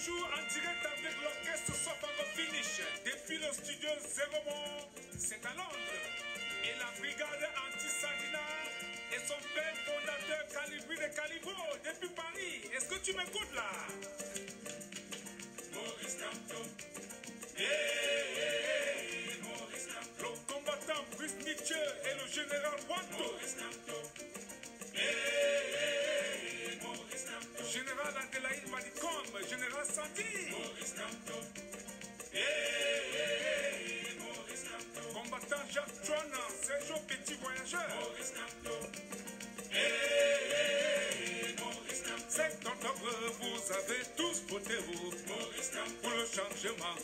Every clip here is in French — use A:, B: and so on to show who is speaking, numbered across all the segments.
A: toujours en direct avec l'orchestre Sofango Finish. Depuis le studio Zéromon, c'est à Londres. Et la brigade anti-Sardina et son père fondateur Calibri de Calibro depuis Paris. Est-ce que tu m'écoutes là? Maurice Kamto. Maurice Kamto. Le combattant Brice Nietzsche et le général Wanto. Maurice Kamto. Maurice Kamto. Général Adelaïde Malicom, général Santi. Maurice Kamto. Maurice Kamto. Combattant Jacques Tron, Sergio Petit Voyageur. Maurice Kamto. Maurice Kamto. 5 octobre, vous avez tous voté Maurice Kamto pour le changement.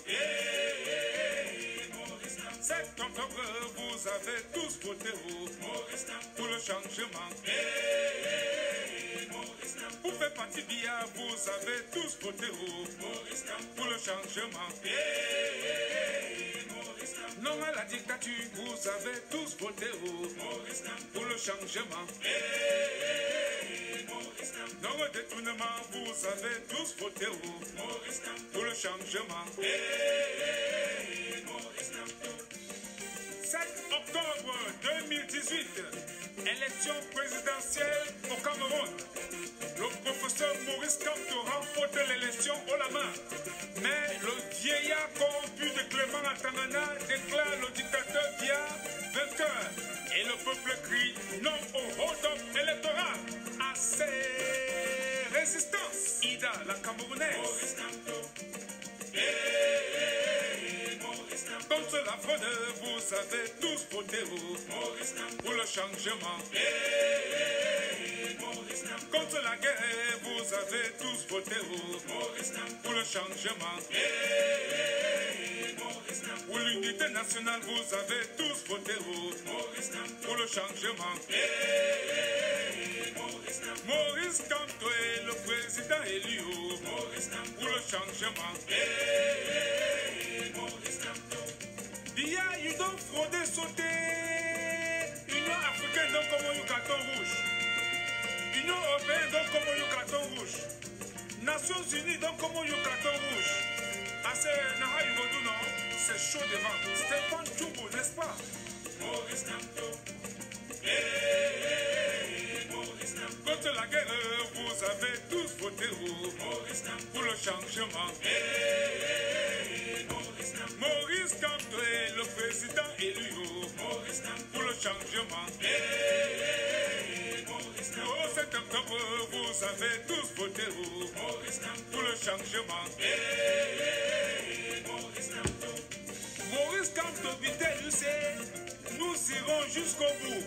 A: Maurice Kamto. 5 octobre, vous avez tous voté Maurice Kamto pour le changement. Maurice Kamto. Vous faites partie BIA, vous avez tous voté Maurice Kamto pour le changement. Maurice Kamto. Non à la dictature, vous avez tous voté Maurice Kamto pour le changement. Maurice Kamto. Non au détournement, vous avez tous voté Maurice Kamto pour le changement. Maurice Kamto. 7 octobre 2018, élection présidentielle au Cameroun. Le professeur Maurice Kamto remporte l'élection haut la main. Mais le vieillard corrompu de Clément Atangana déclare le dictateur Biya vainqueur. Et le peuple crie non au hold-up électoral. À ses résistances. Ida, la Camerounaise. Maurice Kamto. Maurice Kamto. Contre la fraude, vous avez tous voté Maurice Kamto pour le changement. Maurice Kamto. Contre la guerre, vous avez tous voté Maurice Kamto pour le changement. Maurice Kamto. Pour l'unité nationale, vous avez tous voté Maurice Kamto pour le changement. Maurice Kamto. Maurice Kamto est le président élu Maurice Kamto pour le changement. Maurice Kamto. Biya, ils ont fraudé, sauté. Union africaine, donc comme un carton rouge. Union européenne, donc comme un carton rouge. Nations unies, donc comme un carton rouge. C'est chaud devant. Stéphane Tchoubou, n'est-ce pas? Maurice Kamto. Maurice Kamto. Contre la guerre, vous avez tous voté Maurice Kamto pour le changement. Maurice Kamto. Maurice Kamto est le président élu Maurice Kamto pour le changement. Maurice Kamto. Au 7 octobre, vous avez tous voté Maurice Kamto pour le changement. Maurice Kamto. Maurice Kamto, nous irons jusqu'au bout.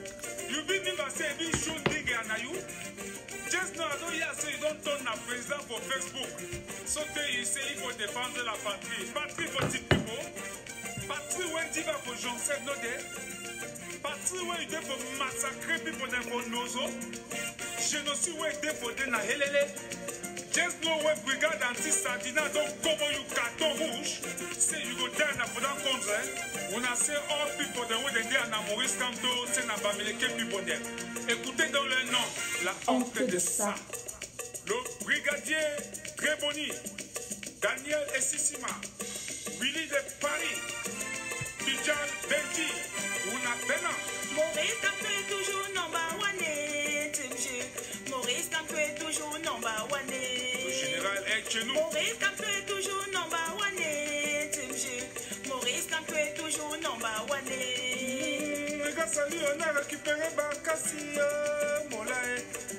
A: Yubi Mibasebi Shundig Anayou. Just now, ils don't turn a président pour Facebook. Sauter ici, il faut défendre la patrie. Patrie pour Tipipo. Patrie où il va pour Jean-Seb Nodé. Patrie où il faut massacrer pour des monozo. Génocide où il faut des nahelele. Just know when brigade anti-Sardina donc comme you carton rouge. C'est you go down na podan contre. On a say all people the way they dey na Maurice Kamto, c'est na Bamileke people there. Écoutez dans le nom, la honte de ça. Le brigadier Gréboni, Daniel Essissima, Willy de Paris, Bijan Benji, Ouna Bena.
B: Maurice Kamto est toujours number one. Maurice Kamto est toujours number one.
A: Le général est chez nous.
B: Maurice Kamto est toujours number one. Maurice Kamto est toujours number one.
A: Salut, on a récupéré Bakassi,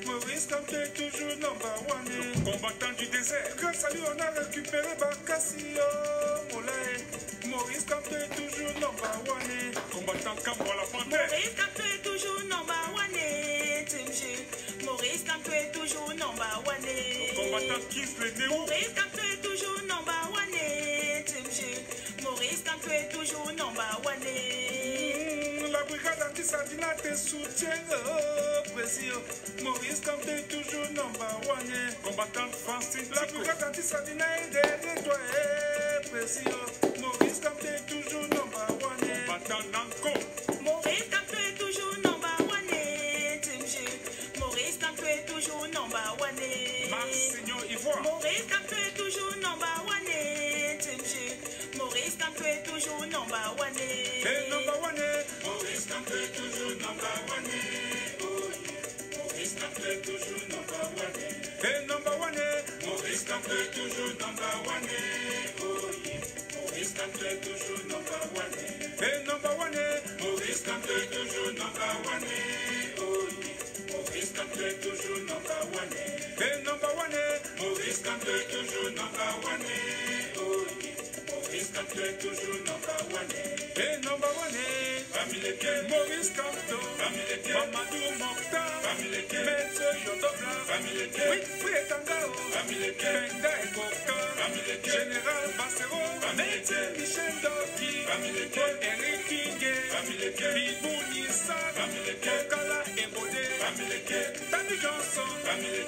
A: Maurice Kamto est toujours number one. Combattant du désert. Salut, on a récupéré Bakassi, Maurice Kamto est toujours number one. Combattant Cambo la Panthère.
B: Maurice Kamto est toujours number one. Maurice Kamto est toujours number one.
A: Combattant Kiss le Néo.
B: Maurice Kamto est toujours number one. Maurice Kamto est toujours number one.
A: La brigade anti-Sardina te soutient, président. Maurice Kamto est toujours number one. Combattant Francis. La brigade anti-Sardina est derrière toi, président. Maurice Kamto est toujours number one. Combattant Nanko.
B: Maurice Kamto est toujours number one. Maurice Kamto est toujours number one.
A: Marseillon Ivoire.
B: Maurice Kamto est toujours number one. Maurice Kamto est toujours number one.
A: Hey, number one.
B: Maurice Kamto est toujours number one. Maurice Kamto est toujours number one.
A: Hey, number one.
B: Maurice Kamto est toujours number one. Maurice Kamto est toujours number one.
A: Hey, number one.
B: Maurice Kamto est toujours number one. Maurice Kamto est toujours number one.
A: Hey, number one.
B: Maurice Kamto est toujours number one. Maurice Kamto est toujours number one.
A: Hey, number one. Maurice Kamto, Mamadou Mokhtar, Maître Yondobla, oui, Tangao, Penda Ekoka, Général Bassero, Maître Michel Doki, Paul Eric Kinge, Bibou Nissa, Kokala Ebode, Tami Johnson,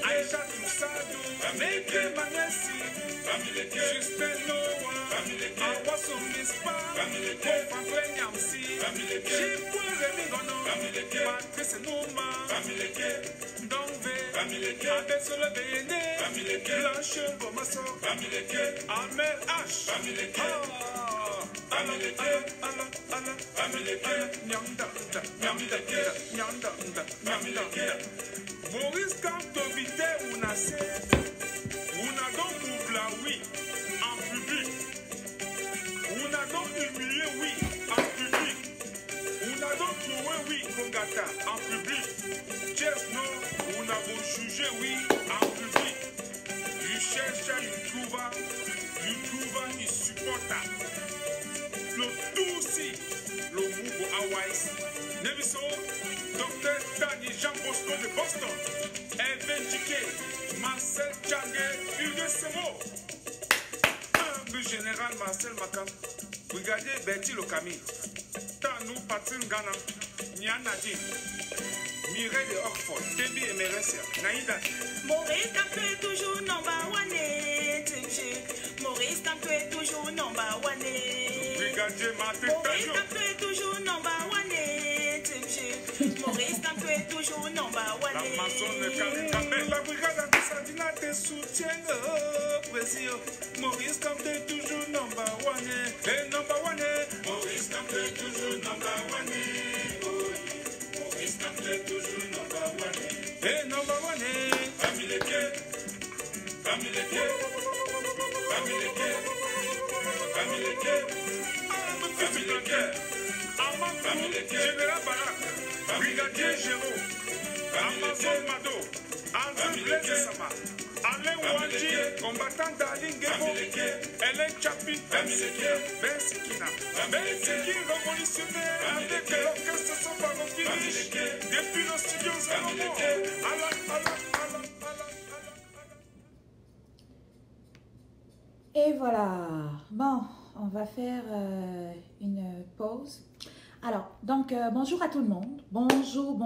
A: Aïcha Toussadou, Maître Manesi, Justin Noah, Awaso Mispa, Kofa Nyamsi, Chipou Rémi Gono, Patrice Nouma, Donve, Abesole Bene, Blanche Bomasso, Amel H, Maurice Kamto Vite Unase, Unadon Moubla, oui, en public. Unadon humilié, oui, en public. Unadon trouvé, oui, Kongata, en public. Chesno, Unadon jugé, oui, en public. Tu cherches, tu trouves, il supporta. Le tout aussi, le Mougo Hawaii. Neviso, Dr. Tani Jean Bosco de Boston. Evendiqué, Marcel Tchangé, Hugues Semo. Le général Marcel Makam. Brigadier Betty Lokami. Tanou Patin Ghana. Nyan Nadine. Mireille de Oxford. Debbie Emeresia. Naïda.
B: Maurice Kamto est toujours number one. Maurice Kamto est toujours number one.
A: Brigadier Martin
B: Maurice
A: Tajo.
B: Kamto est toujours number one. Maurice Kamto est toujours number one.
A: L'Amazone Kalikabé. La brigade Antisandina te soutient. Précis. Maurice Kamto est toujours number one. Hey, number one.
B: Maurice Kamto est toujours number one. Maurice Kamto est toujours number one.
A: Hey, number one. Général Barak, Brigadier Géraud, Amazon Mado, André Blaise Sama, Alain Ouadji, combattant d'Aline Gebo, Hélène Chapi, Ben Sikina, révolutionnaire avec l'orchestre Sombaro Finish, depuis le studio Salomon,
C: Et voilà, bon, on va faire une pause. Alors, donc, bonjour à tout le monde. Bonjour.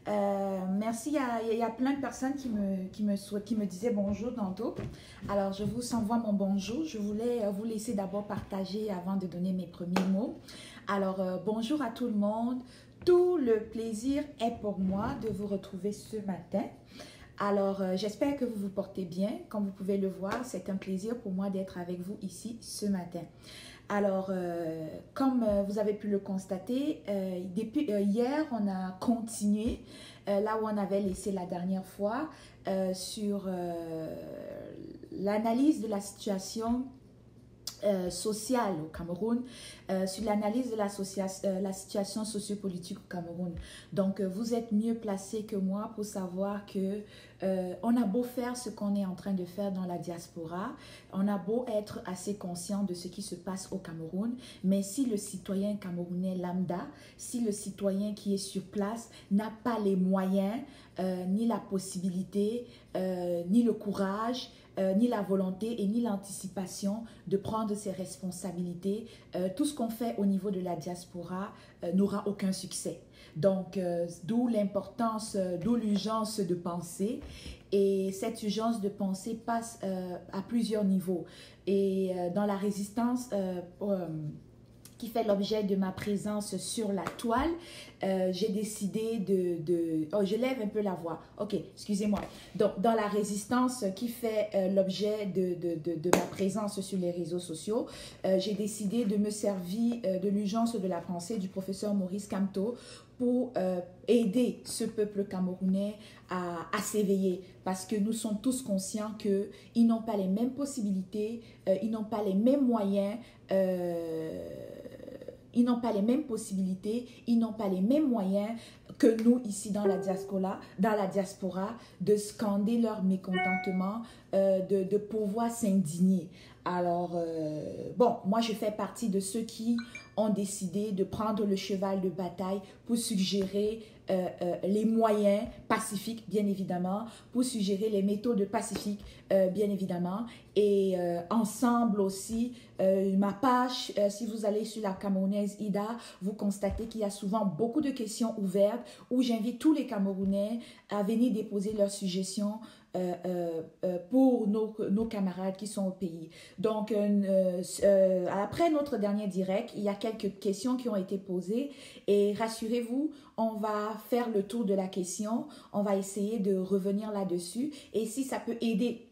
C: Merci, il y a plein de personnes qui me disaient bonjour tantôt. Alors, je vous envoie mon bonjour. Je voulais vous laisser d'abord partager avant de donner mes premiers mots. Alors, bonjour à tout le monde. Tout le plaisir est pour moi de vous retrouver ce matin. Alors, j'espère que vous vous portez bien. Comme vous pouvez le voir, c'est un plaisir pour moi d'être avec vous ici ce matin. Alors, comme vous avez pu le constater, depuis hier, on a continué là où on avait laissé la dernière fois sur l'analyse de la situation sociale au Cameroun, sur l'analyse de la situation sociopolitique au Cameroun. Donc, vous êtes mieux placé que moi pour savoir que on a beau faire ce qu'on est en train de faire dans la diaspora, on a beau être assez conscient de ce qui se passe au Cameroun, mais si le citoyen camerounais lambda, si le citoyen qui est sur place n'a pas les moyens, ni la possibilité, ni le courage, ni la volonté et ni l'anticipation de prendre ses responsabilités, tout ce qu'on fait au niveau de la diaspora n'aura aucun succès. Donc, d'où l'importance, d'où l'urgence de penser. Et cette urgence de penser passe à plusieurs niveaux. Et dans la résistance qui fait l'objet de ma présence sur la toile, j'ai décidé Oh, je lève un peu la voix. Ok, excusez-moi. Donc, dans la résistance qui fait l'objet de ma présence sur les réseaux sociaux, j'ai décidé de me servir de l'urgence de la pensée du professeur Maurice Kamto pour aider ce peuple camerounais à s'éveiller, parce que nous sommes tous conscients qu'ils n'ont pas les mêmes possibilités, ils n'ont pas les mêmes moyens, ils n'ont pas les mêmes possibilités, ils n'ont pas les mêmes moyens que nous ici dans la diaspora, de scander leur mécontentement, de pouvoir s'indigner. Alors, bon, moi je fais partie de ceux qui ont décidé de prendre le cheval de bataille pour suggérer les moyens pacifiques, bien évidemment, pour suggérer les méthodes pacifiques, bien évidemment. Et ensemble aussi, ma page, si vous allez sur la Camerounaise IDA, vous constatez qu'il y a souvent beaucoup de questions ouvertes où j'invite tous les Camerounais à venir déposer leurs suggestions pour nos camarades qui sont au pays. Donc, après notre dernier direct, il y a quelques questions qui ont été posées et rassurez-vous, on va faire le tour de la question, on va essayer de revenir là-dessus et si ça peut aider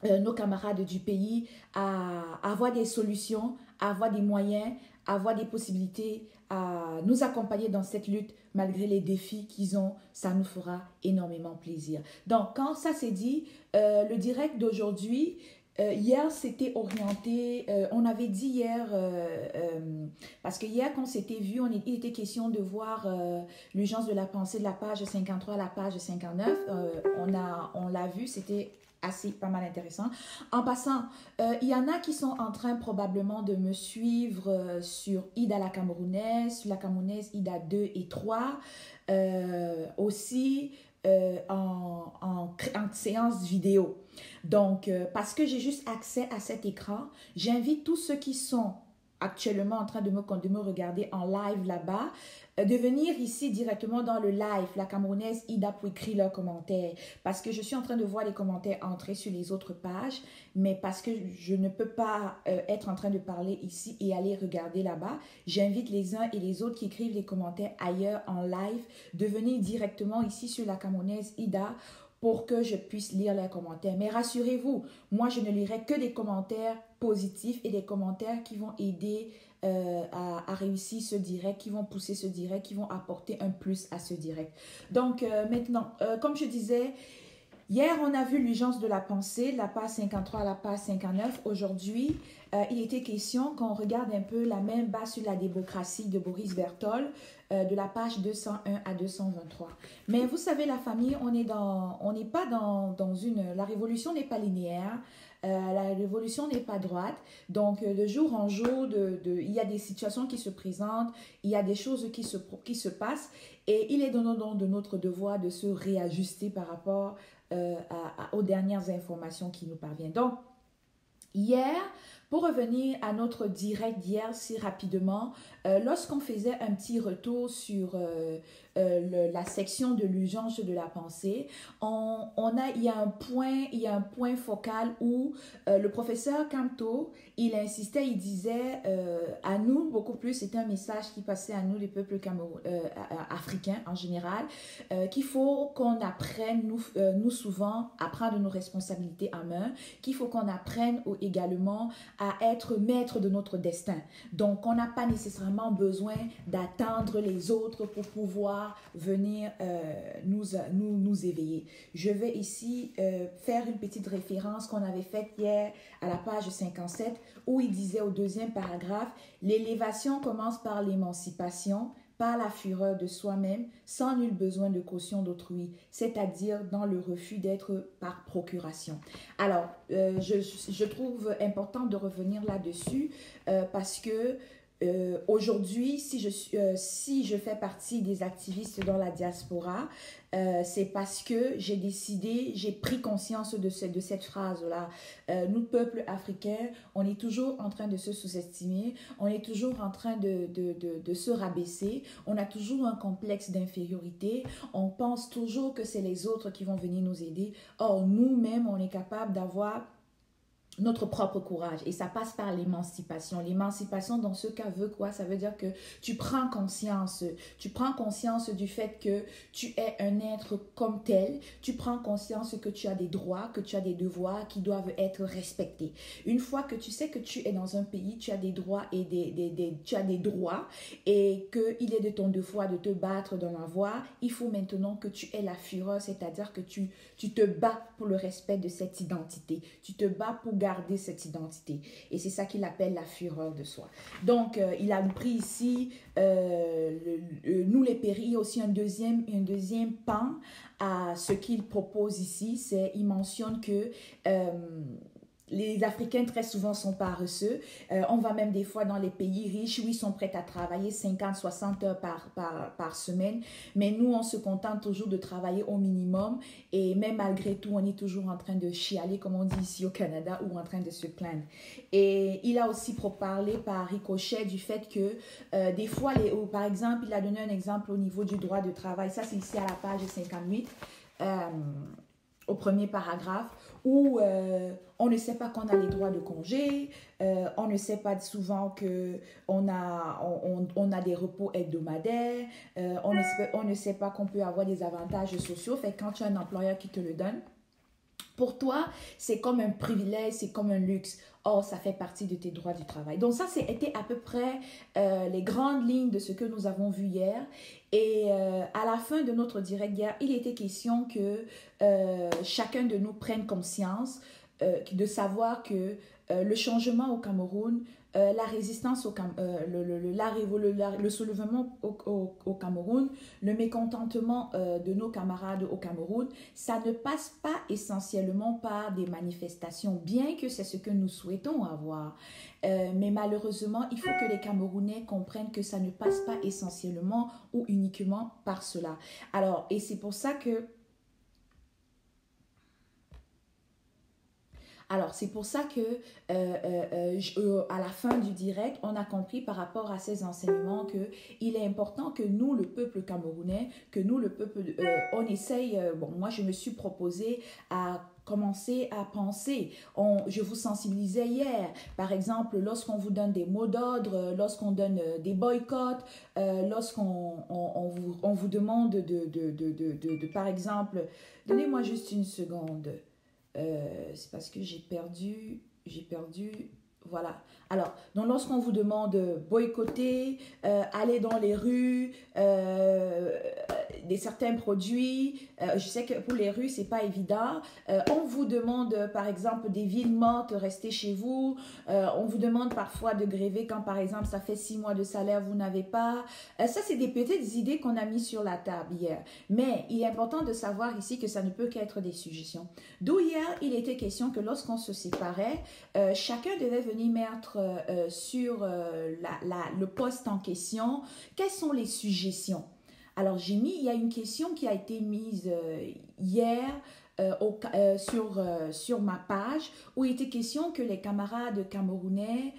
C: nos camarades du pays à avoir des solutions, à avoir des moyens, à avoir des possibilités, à nous accompagner dans cette lutte malgré les défis qu'ils ont, ça nous fera énormément plaisir. Donc, quand ça c'est dit, le direct d'aujourd'hui, hier c'était orienté, on avait dit hier, parce que hier quand on s'était vu, il était question de voir l'urgence de la pensée de la page 53 à la page 59, on l'a vu, c'était pas mal intéressant. En passant, il y en a qui sont en train probablement de me suivre sur IDA la Camerounaise, sur la Camerounaise IDA 2 et 3, aussi en séance vidéo. Donc, parce que j'ai juste accès à cet écran, j'invite tous ceux qui sont actuellement en train de me regarder en live là-bas, de venir ici directement dans le live, la Camerounaise IDA, pour écrire leurs commentaires. Parce que je suis en train de voir les commentaires entrer sur les autres pages, mais parce que je ne peux pas être en train de parler ici et aller regarder là-bas, j'invite les uns et les autres qui écrivent les commentaires ailleurs en live de venir directement ici sur la Camerounaise IDA pour que je puisse lire leurs commentaires. Mais rassurez-vous, moi je ne lirai que des commentaires positifs et des commentaires qui vont aider à réussir ce direct, qui vont pousser ce direct, qui vont apporter un plus à ce direct. Donc maintenant, comme je disais, hier on a vu l'urgence de la pensée, la page 53 à la page 59. Aujourd'hui, il était question qu'on regarde un peu la main basse sur la démocratie de Boris Berthold, de la page 201 à 223. Mais vous savez, la famille, on n'est pas dans une... La révolution n'est pas linéaire. La révolution n'est pas droite, donc de jour en jour, il y a des situations qui se présentent, il y a des choses qui se passent et il est de notre devoir de se réajuster par rapport aux dernières informations qui nous parviennent. Donc, hier, pour revenir à notre direct d'hier si rapidement, lorsqu'on faisait un petit retour sur la section de l'urgence de la pensée, il y a un point focal où le professeur Kamto, il insistait, il disait à nous, beaucoup plus, c'était un message qui passait à nous, les peuples africains en général, qu'il faut qu'on apprenne, nous souvent, à prendre nos responsabilités en main, qu'il faut qu'on apprenne également à être maître de notre destin. Donc, on n'a pas nécessairement besoin d'attendre les autres pour pouvoir venir nous éveiller. Je vais ici faire une petite référence qu'on avait faite hier à la page 57 où il disait au deuxième paragraphe « L'élévation commence par l'émancipation, par la fureur de soi-même, sans nul besoin de caution d'autrui, c'est-à-dire dans le refus d'être par procuration. » Alors, je trouve important de revenir là-dessus parce que aujourd'hui, si je fais partie des activistes dans la diaspora, c'est parce que j'ai pris conscience de cette phrase-là. Nous, peuple africain, on est toujours en train de se sous-estimer, on est toujours en train de se rabaisser, on a toujours un complexe d'infériorité, on pense toujours que c'est les autres qui vont venir nous aider. Or, nous-mêmes, on est capable d'avoir notre propre courage, et ça passe par l'émancipation. L'émancipation dans ce cas veut quoi? Ça veut dire que tu prends conscience du fait que tu es un être comme tel, tu prends conscience que tu as des droits, que tu as des devoirs qui doivent être respectés. Une fois que tu sais que tu es dans un pays, tu as des droits et tu as des droits, et qu'il est de ton devoir de te battre dans la voie, il faut maintenant que tu aies la fureur, c'est-à-dire que tu te bats pour le respect de cette identité, tu te bats pour garder cette identité, et c'est ça qu'il appelle la fureur de soi. Donc il a pris ici nous les péris. Il y a aussi un deuxième pan à ce qu'il propose ici, c'est il mentionne que les Africains très souvent sont paresseux. On va même des fois dans les pays riches où ils sont prêts à travailler 50-60 heures par semaine. Mais nous, on se contente toujours de travailler au minimum. Et même malgré tout, on est toujours en train de chialer, comme on dit ici au Canada, ou en train de se plaindre. Et il a aussi parlé par ricochet du fait que des fois, par exemple, il a donné un exemple au niveau du droit de travail. Ça, c'est ici à la page 58. Au premier paragraphe, où on ne sait pas qu'on a les droits de congé, on ne sait pas souvent qu'on a des repos hebdomadaires, on ne sait pas qu'on peut avoir des avantages sociaux. Fait que quand tu as un employeur qui te le donne, pour toi, c'est comme un privilège, c'est comme un luxe. Or, ça fait partie de tes droits du travail. Donc ça, c'était à peu près les grandes lignes de ce que nous avons vu hier. Et à la fin de notre direct hier, il était question que chacun de nous prenne conscience de savoir que le changement au Cameroun, la résistance le soulèvement au Cameroun, le mécontentement de nos camarades au Cameroun, ça ne passe pas essentiellement par des manifestations, bien que c'est ce que nous souhaitons avoir. Mais malheureusement, il faut que les Camerounais comprennent que ça ne passe pas essentiellement ou uniquement par cela. Alors, et c'est pour ça que Alors, c'est pour ça que à la fin du direct, on a compris par rapport à ces enseignements qu'il est important que nous, le peuple camerounais, que nous, le peuple, on essaye, moi je me suis proposé à commencer à penser. Je vous sensibilisais hier, par exemple, lorsqu'on vous donne des mots d'ordre, lorsqu'on donne des boycotts, lorsqu'on vous demande par exemple, donnez-moi juste une seconde. C'est parce que j'ai perdu, voilà. Alors, donc lorsqu'on vous demande de boycotter, aller dans les rues, certains produits, je sais que pour les rues, c'est pas évident. On vous demande, par exemple, des villes mortes, restez chez vous. On vous demande parfois de gréver quand, par exemple, ça fait 6 mois de salaire, vous n'avez pas. Ça, c'est des petites idées qu'on a mis sur la table hier. Mais il est important de savoir ici que ça ne peut qu'être des suggestions. D'où hier, il était question que lorsqu'on se séparait, chacun devait venir mettre sur le poste en question quelles sont les suggestions. Alors, il y a une question qui a été mise hier sur ma page où il était question que les camarades camerounais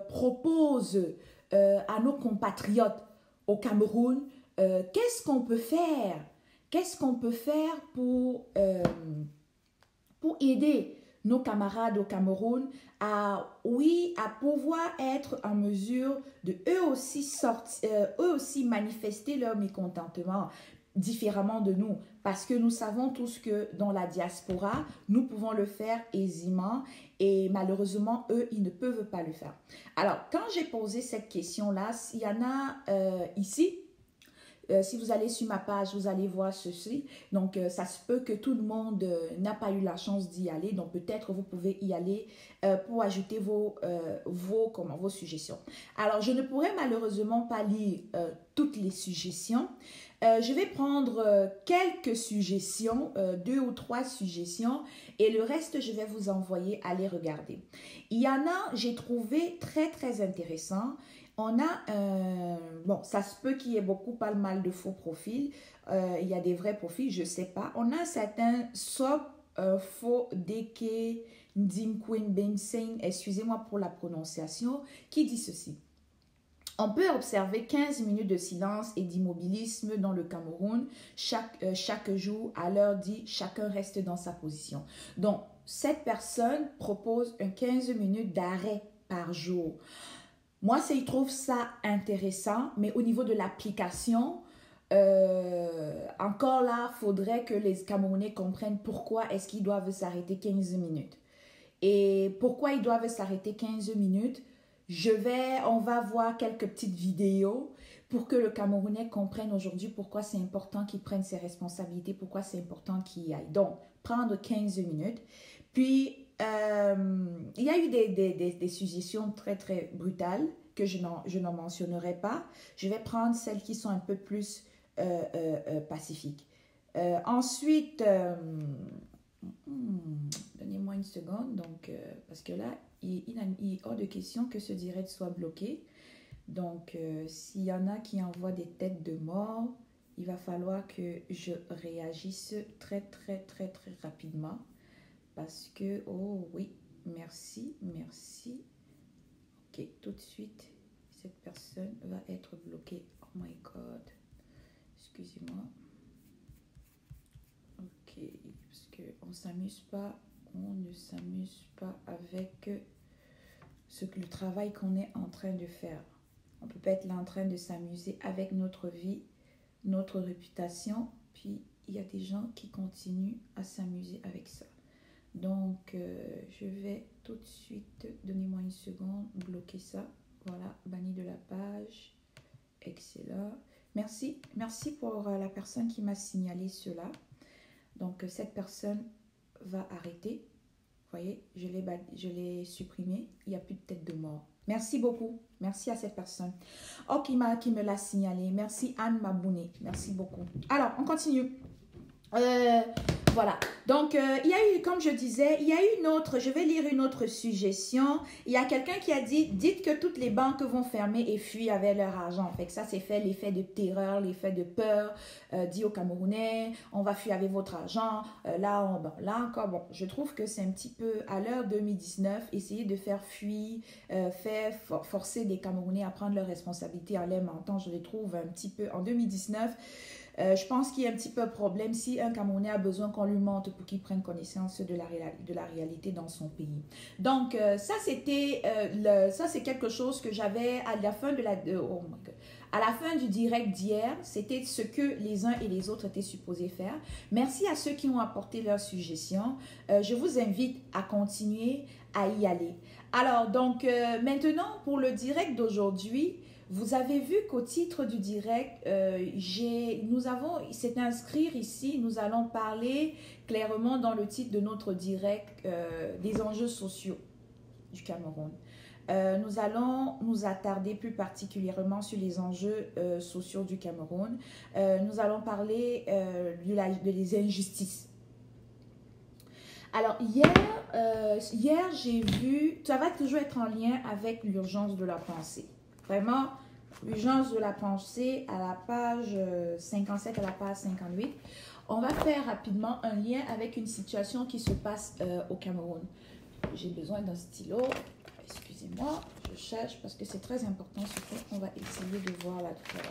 C: proposent à nos compatriotes au Cameroun qu'est-ce qu'on peut faire? Qu'est-ce qu'on peut faire pour aider nos camarades au Cameroun à pouvoir être en mesure de eux aussi manifester leur mécontentement différemment de nous, parce que nous savons tous que dans la diaspora, nous pouvons le faire aisément et malheureusement, eux, ils ne peuvent pas le faire. Alors, quand j'ai posé cette question-là, il y en a ici. Si vous allez sur ma page, vous allez voir ceci. Donc, ça se peut que tout le monde n'a pas eu la chance d'y aller. Donc, peut-être vous pouvez y aller pour ajouter vos suggestions. Alors, je ne pourrais malheureusement pas lire toutes les suggestions. Je vais prendre quelques suggestions, 2 ou 3 suggestions, et le reste, je vais vous envoyer à les regarder. Il y en a, j'ai trouvé très, très intéressant. On a, ça se peut qu'il y ait beaucoup, pas mal de faux profils. Il y a des vrais profils, je ne sais pas. On a un certain faux Deke Ndimkwin Bensing, excusez-moi pour la prononciation, qui dit ceci. On peut observer 15 minutes de silence et d'immobilisme dans le Cameroun chaque jour. À l'heure dit, chacun reste dans sa position. Donc, cette personne propose un 15 minutes d'arrêt par jour. Moi, je trouve ça intéressant, mais au niveau de l'application, encore là, il faudrait que les Camerounais comprennent pourquoi est-ce qu'ils doivent s'arrêter 15 minutes. Et pourquoi ils doivent s'arrêter 15 minutes? On va voir quelques petites vidéos pour que le Camerounais comprenne aujourd'hui pourquoi c'est important qu'il prenne ses responsabilités, pourquoi c'est important qu'il y aille. Donc, prendre 15 minutes. Puis, il y a eu des suggestions très, très brutales que je n'en mentionnerai pas. Je vais prendre celles qui sont un peu plus pacifiques. Ensuite, donnez-moi une seconde, donc, parce que là, il est hors de question que ce direct soit bloqué. Donc, s'il y en a qui envoient des têtes de mort, il va falloir que je réagisse très, très, très, très rapidement. Parce que, oh oui, merci, merci. Ok, tout de suite, cette personne va être bloquée. Oh my God. Excusez-moi. Ok, parce qu'on ne s'amuse pas avec le travail qu'on est en train de faire. On peut pas être là en train de s'amuser avec notre vie, notre réputation, puis il y a des gens qui continuent à s'amuser avec ça. Donc, je vais tout de suite, donnez-moi une seconde, bloquer ça. Voilà, banni de la page. Excellent. Merci pour la personne qui m'a signalé cela. Donc, cette personne va arrêter. Vous voyez, je l'ai supprimé. Il n'y a plus de tête de mort. Merci beaucoup. Merci à cette personne. Oh, qui me l'a signalé. Merci Anne Mabouné. Merci beaucoup. Alors, on continue. Voilà, donc il y a eu, comme je disais, il y a eu je vais lire une autre suggestion. Il y a quelqu'un qui a dit, dites que toutes les banques vont fermer et fuir avec leur argent. En fait, ça c'est fait l'effet de terreur, l'effet de peur, dit aux Camerounais, on va fuir avec votre argent. Là encore, bon, je trouve que c'est un petit peu, à l'heure 2019, essayer de faire fuir, forcer les Camerounais à prendre leurs responsabilités en les mentant, je les trouve un petit peu, en 2019, je pense qu'il y a un petit peu de problème si un Camerounais a besoin qu'on lui mente pour qu'il prenne connaissance de la réalité dans son pays. Donc, ça c'est quelque chose que j'avais à la fin à la fin du direct d'hier. C'était ce que les uns et les autres étaient supposés faire. Merci à ceux qui ont apporté leurs suggestions. Je vous invite à continuer à y aller. Alors, donc, maintenant, pour le direct d'aujourd'hui, vous avez vu qu'au titre du direct, c'est inscrire ici, nous allons parler clairement dans le titre de notre direct des enjeux sociaux du Cameroun. Nous allons nous attarder plus particulièrement sur les enjeux sociaux du Cameroun. Nous allons parler des injustices. Alors, hier j'ai vu, ça va toujours être en lien avec l'urgence de la pensée. Vraiment, l'urgence de la pensée à la page 57, à la page 58. On va faire rapidement un lien avec une situation qui se passe au Cameroun. J'ai besoin d'un stylo. Excusez-moi, je cherche parce que c'est très important ce qu'on va essayer de voir là tout à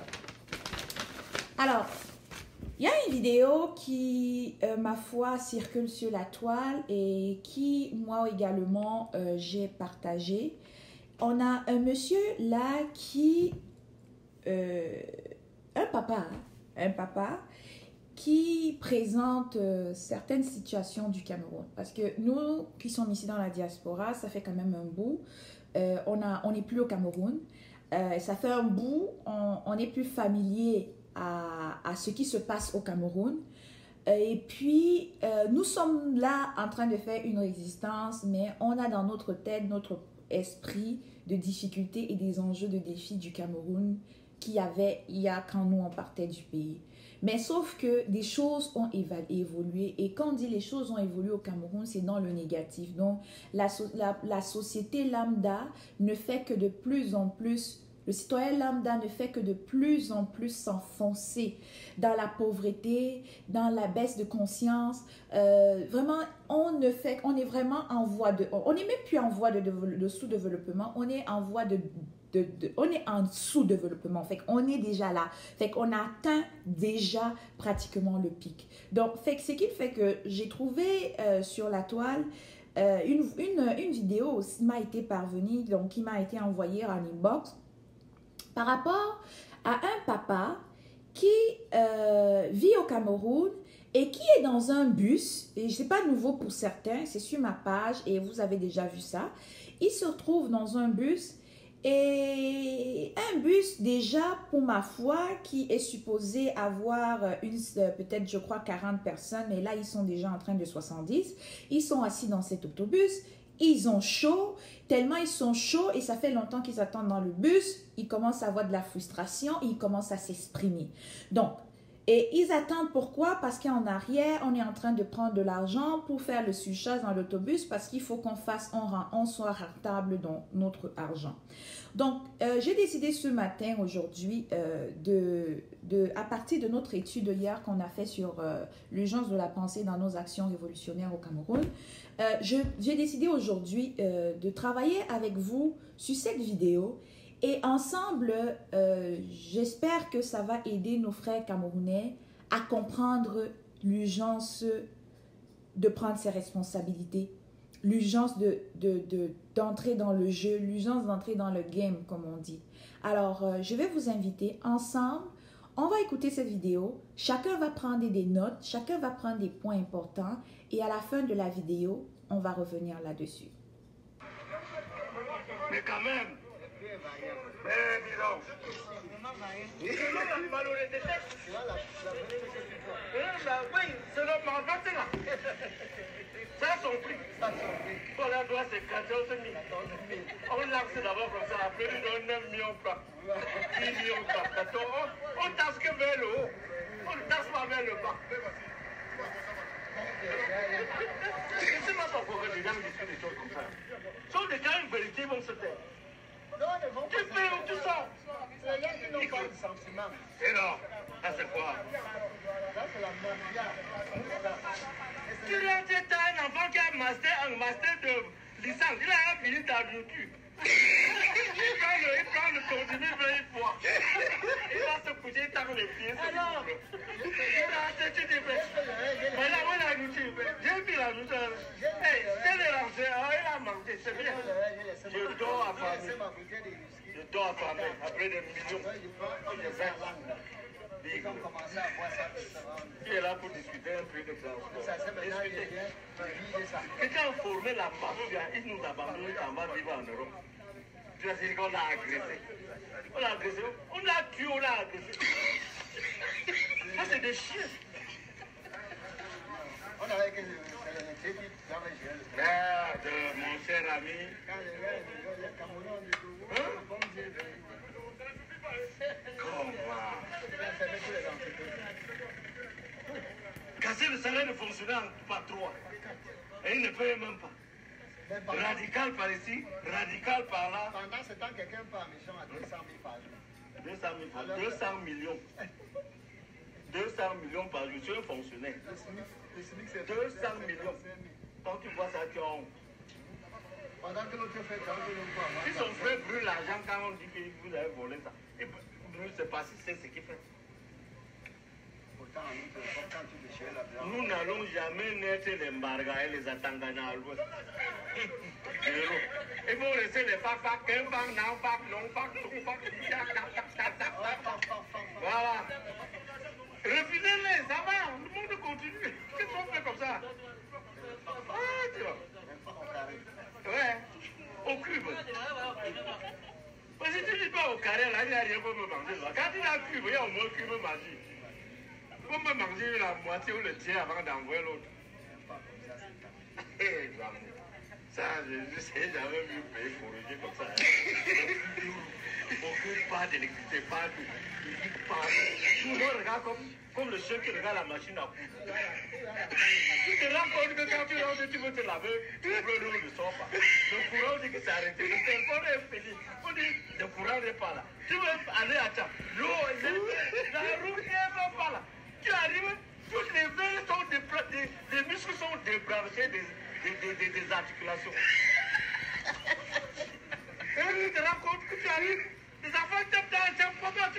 C: l'heure. Alors, il y a une vidéo qui, ma foi, circule sur la toile et qui, moi également, j'ai partagé. On a un monsieur là qui, un papa qui présente certaines situations du Cameroun. Parce que nous qui sommes ici dans la diaspora, ça fait quand même un bout. On n'est plus au Cameroun. Ça fait un bout, on n'est plus familier à ce qui se passe au Cameroun. Et puis, nous sommes là en train de faire une résistance, mais on a dans notre tête, notre esprit de difficultés et des enjeux de défis du Cameroun qu'il y avait quand nous on partait du pays. Mais sauf que des choses ont évolué et quand on dit les choses ont évolué au Cameroun, c'est dans le négatif. Donc la société lambda ne fait que de plus en plus, le citoyen lambda ne fait que de plus en plus s'enfoncer dans la pauvreté, dans la baisse de conscience. Vraiment, on est vraiment en voie de... On n'est même plus en voie de sous-développement, on est en voie de on est en sous-développement. Fait qu'on est déjà là. Fait qu'on a atteint déjà pratiquement le pic. Donc, ce qui fait que j'ai trouvé sur la toile une vidéo aussi m'a été parvenue, donc qui m'a été envoyée en inbox par rapport à un papa qui vit au Cameroun et qui est dans un bus, et ce n'est pas nouveau pour certains, c'est sur ma page et vous avez déjà vu ça. Il se retrouve dans un bus, et un bus déjà, pour ma foi, qui est supposé avoir peut-être je crois 40 personnes, mais là ils sont déjà en train de 70. Ils sont assis dans cet autobus, ils ont chaud, tellement ils sont chauds et ça fait longtemps qu'ils attendent dans le bus, ils commencent à avoir de la frustration, ils commencent à s'exprimer. Donc, et ils attendent pourquoi? Parce qu'en arrière, on est en train de prendre de l'argent pour faire le surcharge dans l'autobus parce qu'il faut qu'on soit rentable dans notre argent. Donc, j'ai décidé ce matin, aujourd'hui, à partir de notre étude hier qu'on a fait sur l'urgence de la pensée dans nos actions révolutionnaires au Cameroun, j'ai décidé aujourd'hui de travailler avec vous sur cette vidéo. Et ensemble, j'espère que ça va aider nos frères camerounais à comprendre l'urgence de prendre ses responsabilités, l'urgence d'entrer dans le jeu, l'urgence d'entrer dans le game, comme on dit. Alors, je vais vous inviter ensemble, on va écouter cette vidéo, chacun va prendre des notes, chacun va prendre des points importants et à la fin de la vidéo, on va revenir là-dessus.
D: Mais quand même, mais dis donc. Oui, c'est le marketing là. Ça a son prix. On la doit c'est 14 000. On lance d'abord comme ça, après il donne 9 millions par. 10 millions par. On tasse que vers le haut. On ne tasse pas vers le bas. Je ne sais pas pourquoi les gens disent des choses comme ça. Sauf des gens, une vérité, vont se taire. Tu fais où tu sors? C'est les gens qui n'ont pas de sentiment. Et non, ça c'est quoi? Ça c'est la mafia. Tu as un enfant qui a un master de licence. Il a fini ta YouTube. Il prend le contenu, il voit. Il va se coucher dans les pieds. Alors, tu dis, voilà, voilà, YouTube. J'ai vu la YouTube. C'est le lancé, il a mangé, c'est bien. Je dors à famille. Je dors à famille, après des millions. Tu es là pour discuter un peu de transport. Quelqu'un a formé la mafia, il nous abandonne, on va vivre en Europe. Tu as dit qu'on l'a agressé. On l'a agressé, on l'a tué, on l'a agressé. Ça c'est des chiens. On avait que merde, mon cher ami. Comment? Casser le salaire de fonctionnaire par 3. Et il ne paye même pas. Radical par ici, radical par là.
E: Pendant ce temps, quelqu'un part mission à 200 000 par jour.
D: 200 millions. 200 millions par jour. Je suis un fonctionnaire.
E: Le SMIC, c'est
D: 200 millions. Quand tu vois ça, tu as honte.
E: Pendant que l'autre fait ça,
D: si son frère brûle l'argent quand on dit que vous avez volé ça, il brûle, c'est pas si c'est ce qu'il fait. Nous n'allons jamais naître les Mbarga et les Atangana à l'ouest. Il faut laisser les facs, un fac, non, fac, non, fac, non, fac, voilà. Refusez-les, ça va, le monde continue. Qu'est-ce qu'on fait comme ça? Ah, tu vois. Ouais, au cube. Mais si tu ne dis pas au carré, là, il n'y a rien pour me manger. Quand il y a un cube, il y a au moins un cube magique. Pour me manger la moitié ou le tiers avant d'envoyer l'autre. Ça, je sais, j'avais vu payer pour le comme ça. Pas d'électricité, pas d'eau. Tout le monde regarde comme le chien qui regarde la machine à coudre. Tu te rends compte que quand tu rentres, tu veux te laver, l'eau ne sort pas. Le courant dit que c'est arrêté. Le téléphone est fini. On dit, le courant n'est pas là. Tu veux aller à Tchad. L'eau, la route n'est même pas là. Tu arrives, toutes les veines sont les muscles sont débranchés des articulations. Et tu te te rends compte que tu arrives, les enfants tapent dans un problème,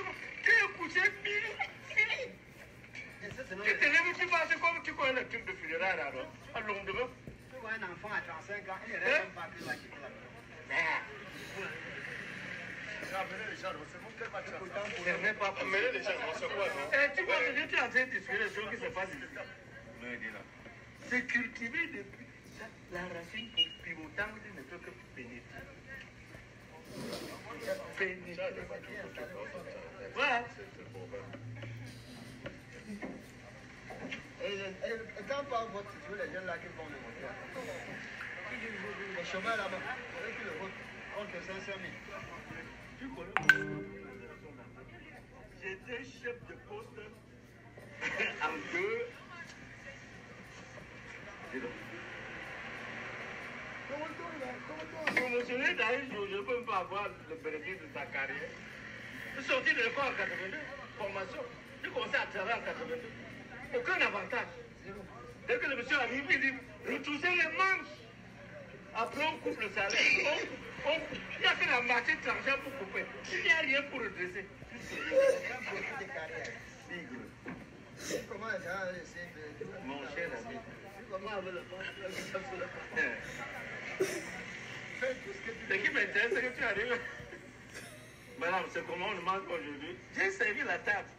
D: tu es couché, fini. Tu te lèves, tu vas, c'est comme tu connais le truc de funérailles alors. À Londres.
E: Tu vois un enfant à 35 ans, il ne rêve même pas qu'il va quitter la maison. Amenez les gens, c'est bon, quel match là? Amenez les gens, c'est quoi?
D: Tu vois, tu es en train de discuter les choses qui se passent ici. C'est cultivé depuis la racine pour pivotant, il ne peut que pénétrer. Voilà.
E: Et quand on parle de vote, tu vois les jeunes là qui vont le voter. Les chômeurs là-bas, avec qui le vote contre 500 000.
D: Tu connais? J'étais chef de poste en deux. Promotionné d'ailleurs, je ne peux même pas avoir le bénéfice de ta carrière. Je suis sorti de l'école en 82, formation. J'ai commencé à travailler en 82. Aucun avantage. Dès que le monsieur arrive, il dit retroussez les manches. Après, on coupe le salaire. Il n'y a que la moitié de l'argent pour couper. Il n'y a rien pour redresser.
E: Comment les gens essaient de...
D: Mon cher ami.
E: Comment avec le
D: Ce qui m'intéresse, c'est que tu arrives. Madame, c'est comment on mange aujourd'hui. J'ai servi la table.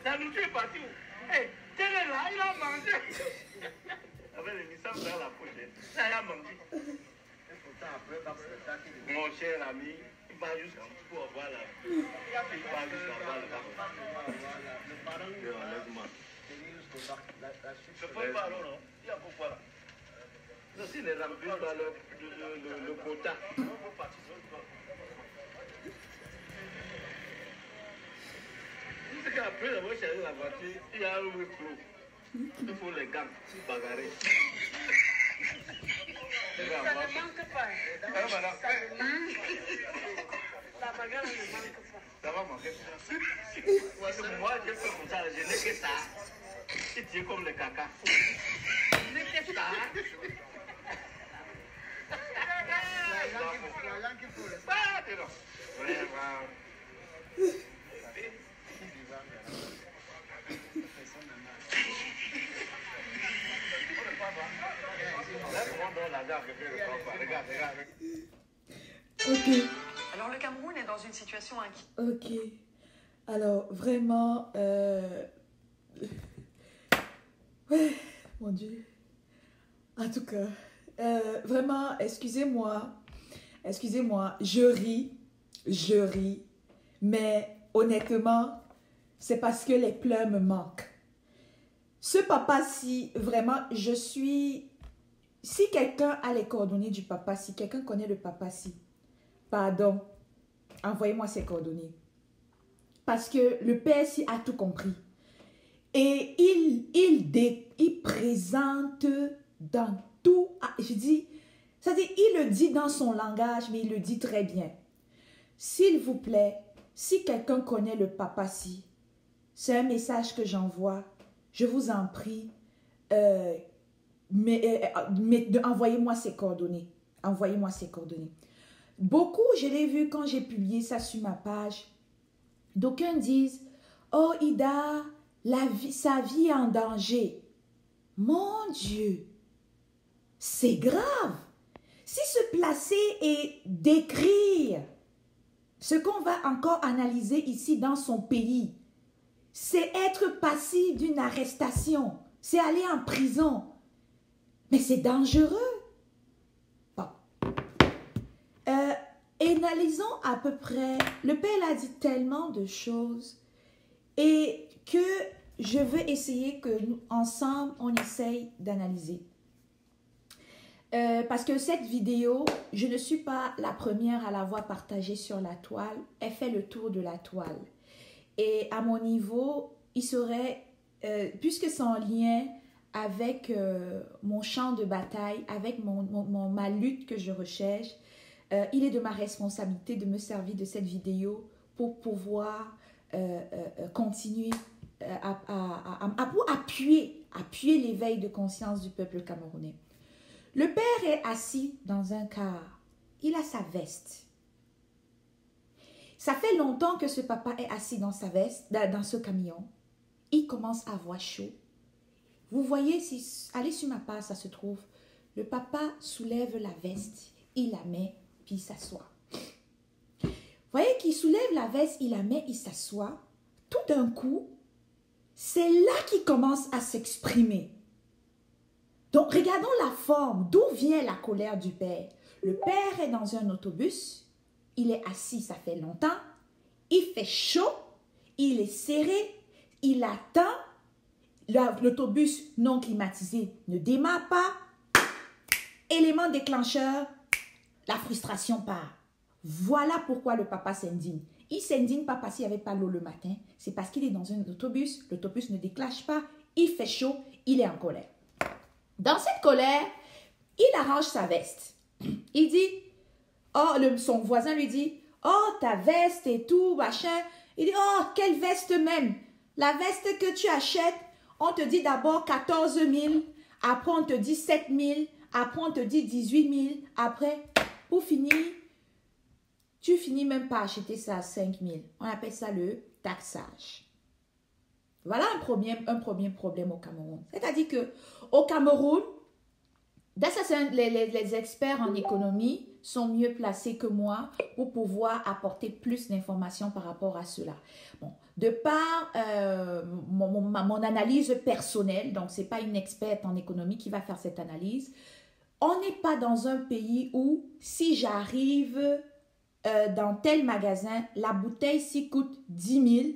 D: La nourriture est partie où? Hé, tel est là, il a mangé. Avec les licences dans la poche, là, il a mangé. Mon cher ami, il va jusqu'à pour avoir la. Il va jusqu'à avoir le bac. Je ne peux pas alors, non? Il y a pourquoi là? Non, s'il ne remplit pas le quota. C'est qu'après avoir chargé la voiture, il y a un huis clos. Il faut les gants, bagarrer.
B: Ça ne manque pas.
D: Madame.
B: Ça ne manque. La bagarre ne manque pas.
D: Ça va manquer. Moi, je fais comme ça, je n'ai que ça. Tu es comme le caca. Je n'ai que ça.
C: Ok.
F: Alors le Cameroun est dans une situation inquiétante.
C: Ok. Alors, vraiment... Ouais, mon Dieu. En tout cas, vraiment, excusez-moi, je ris, mais honnêtement, c'est parce que les pleurs me manquent. Ce papa-ci, vraiment, je suis... Si quelqu'un a les coordonnées du papa, si quelqu'un connaît le papa-ci, pardon, envoyez-moi ses coordonnées. Parce que le père-ci a tout compris. Et il présente dans tout, je dis, c'est-à-dire, il le dit dans son langage, mais il le dit très bien. S'il vous plaît, si quelqu'un connaît le papaci, c'est un message que j'envoie, je vous en prie, envoyez-moi ses coordonnées. Envoyez-moi ses coordonnées. Beaucoup, je l'ai vu quand j'ai publié ça sur ma page. D'aucuns disent, oh Ida, sa vie est en danger. Mon Dieu, c'est grave. Si se placer et décrire ce qu'on va encore analyser ici dans son pays, c'est être passif d'une arrestation, c'est aller en prison. Mais c'est dangereux. Bon. Analysons à peu près, le père a dit tellement de choses et que je veux essayer que nous, ensemble, on essaye d'analyser. Parce que cette vidéo, je ne suis pas la première à l'avoir partagée sur la toile. Elle fait le tour de la toile. Et à mon niveau, il serait, puisque c'est en lien avec mon champ de bataille, avec ma lutte que je recherche, il est de ma responsabilité de me servir de cette vidéo pour pouvoir continuer pour appuyer l'éveil de conscience du peuple camerounais. Le père est assis dans un car. Il a sa veste. Ça fait longtemps que ce papa est assis dans sa veste, dans ce camion. Il commence à avoir chaud. Vous voyez, allez sur ma page, ça se trouve. Le papa soulève la veste, il la met, puis il s'assoit. Vous voyez qu'il soulève la veste, il la met, il s'assoit. Tout d'un coup, c'est là qu'il commence à s'exprimer. Donc, regardons la forme. D'où vient la colère du père? Le père est dans un autobus. Il est assis, ça fait longtemps. Il fait chaud. Il est serré. Il attend. L'autobus non climatisé ne démarre pas. Élément déclencheur, la frustration part. Voilà pourquoi le papa s'indigne. Il ne s'indigne pas parce qu'il n'y avait pas l'eau le matin. C'est parce qu'il est dans un autobus. L'autobus ne déclenche pas. Il fait chaud. Il est en colère. Dans cette colère, il arrange sa veste. Il dit, son voisin lui dit, oh, ta veste et tout, machin. Il dit, oh, quelle veste même. La veste que tu achètes, on te dit d'abord 14 000, après on te dit 7 000, après on te dit 18 000, après, pour finir, tu finis même par acheter ça à 5 000. On appelle ça le taxage. Voilà un premier problème au Cameroun. C'est-à-dire qu'au Cameroun, les experts en économie sont mieux placés que moi pour pouvoir apporter plus d'informations par rapport à cela. Bon, de par mon analyse personnelle, donc ce n'est pas une experte en économie qui va faire cette analyse, on n'est pas dans un pays où si j'arrive dans tel magasin, la bouteille s'y coûte 10 000,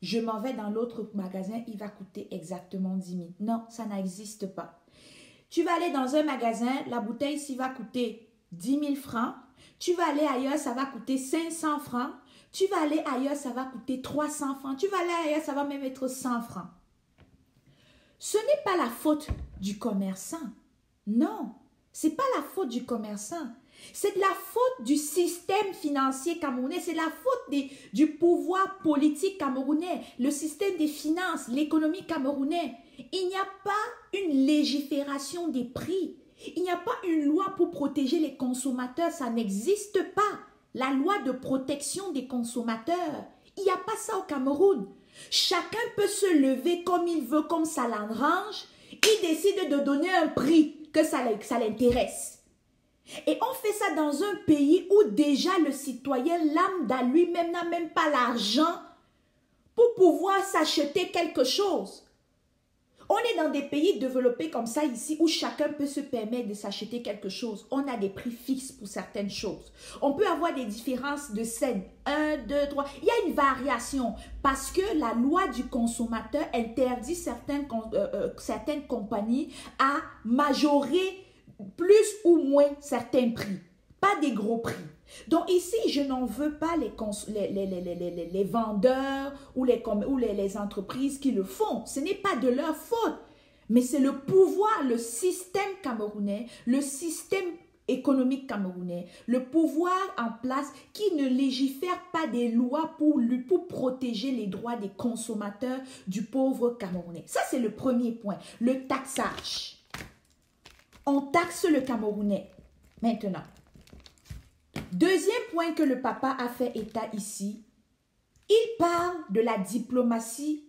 C: je m'en vais dans l'autre magasin, il va coûter exactement 10 000. Non, ça n'existe pas. Tu vas aller dans un magasin, la bouteille s'y va coûter 10 000 francs. Tu vas aller ailleurs, ça va coûter 500 francs. Tu vas aller ailleurs, ça va coûter 300 francs. Tu vas aller ailleurs, ça va même être 100 francs. Ce n'est pas la faute du commerçant. Non, ce n'est pas la faute du commerçant. C'est de la faute du système financier camerounais, c'est la faute du pouvoir politique camerounais, le système des finances, l'économie camerounaise. Il n'y a pas une légifération des prix, il n'y a pas une loi pour protéger les consommateurs, ça n'existe pas. La loi de protection des consommateurs, il n'y a pas ça au Cameroun. Chacun peut se lever comme il veut, comme ça l'arrange, il décide de donner un prix que ça l'intéresse. Et on fait ça dans un pays où déjà le citoyen lambda lui-même n'a même pas l'argent pour pouvoir s'acheter quelque chose. On est dans des pays développés comme ça ici où chacun peut se permettre de s'acheter quelque chose. On a des prix fixes pour certaines choses. On peut avoir des différences de scène. 1, 2, 3. Il y a une variation parce que la loi du consommateur interdit certaines compagnies à majorer plus ou moins certains prix, pas des gros prix. Donc ici, je n'en veux pas les vendeurs ou les entreprises qui le font. Ce n'est pas de leur faute, mais c'est le pouvoir, le système camerounais, le système économique camerounais, le pouvoir en place qui ne légifère pas des lois pour protéger les droits des consommateurs du pauvre Camerounais. Ça, c'est le premier point, le taxage. On taxe le Camerounais. Maintenant, deuxième point que le papa a fait état ici, il parle de la diplomatie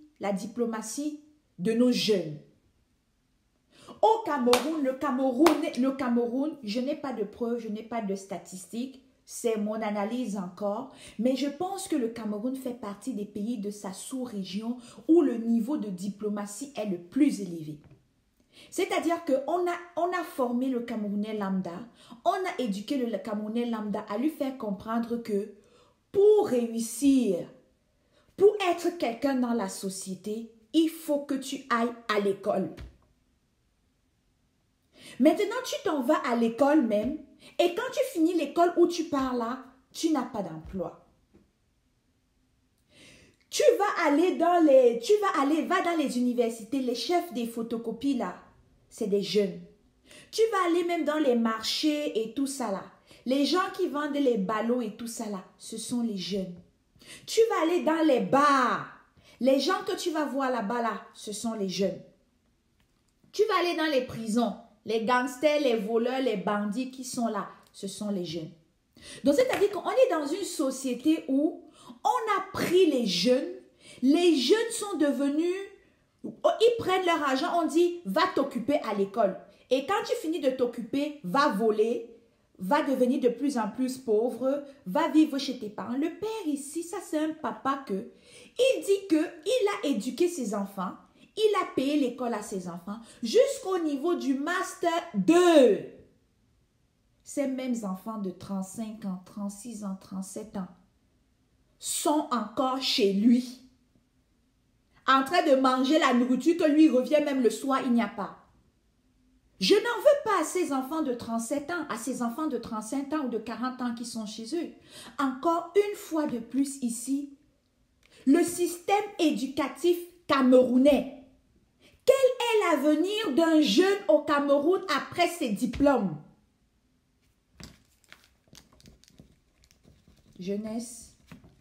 C: de nos jeunes. Au Cameroun, le Cameroun, je n'ai pas de preuves, je n'ai pas de statistiques, c'est mon analyse encore, mais je pense que le Cameroun fait partie des pays de sa sous-région où le niveau de diplomatie est le plus élevé. C'est-à-dire qu'on a formé le Camerounais lambda, on a éduqué le Camerounais lambda à lui faire comprendre que pour réussir, pour être quelqu'un dans la société, il faut que tu ailles à l'école. Maintenant, tu t'en vas à l'école même et quand tu finis l'école où tu pars là, tu n'as pas d'emploi. Va dans les universités, les chefs des photocopies là, c'est des jeunes. Tu vas aller même dans les marchés et tout ça là. Les gens qui vendent les ballots et tout ça là, ce sont les jeunes. Tu vas aller dans les bars. Les gens que tu vas voir là-bas là, ce sont les jeunes. Tu vas aller dans les prisons. Les gangsters, les voleurs, les bandits qui sont là, ce sont les jeunes. Donc c'est-à-dire qu'on est dans une société où On a pris les jeunes sont devenus, ils prennent leur argent, on dit, va t'occuper à l'école. Et quand tu finis de t'occuper, va voler, va devenir de plus en plus pauvre, va vivre chez tes parents. Le père ici, ça c'est un papa il dit qu'il a éduqué ses enfants, il a payé l'école à ses enfants, jusqu'au niveau du Master 2. Ces mêmes enfants de 35 ans, 36 ans, 37 ans sont encore chez lui, en train de manger la nourriture que lui revient même le soir, il n'y a pas. Je n'en veux pas à ces enfants de 37 ans, à ces enfants de 35 ans ou de 40 ans qui sont chez eux. Encore une fois de plus ici, le système éducatif camerounais. Quel est l'avenir d'un jeune au Cameroun après ses diplômes? Jeunesse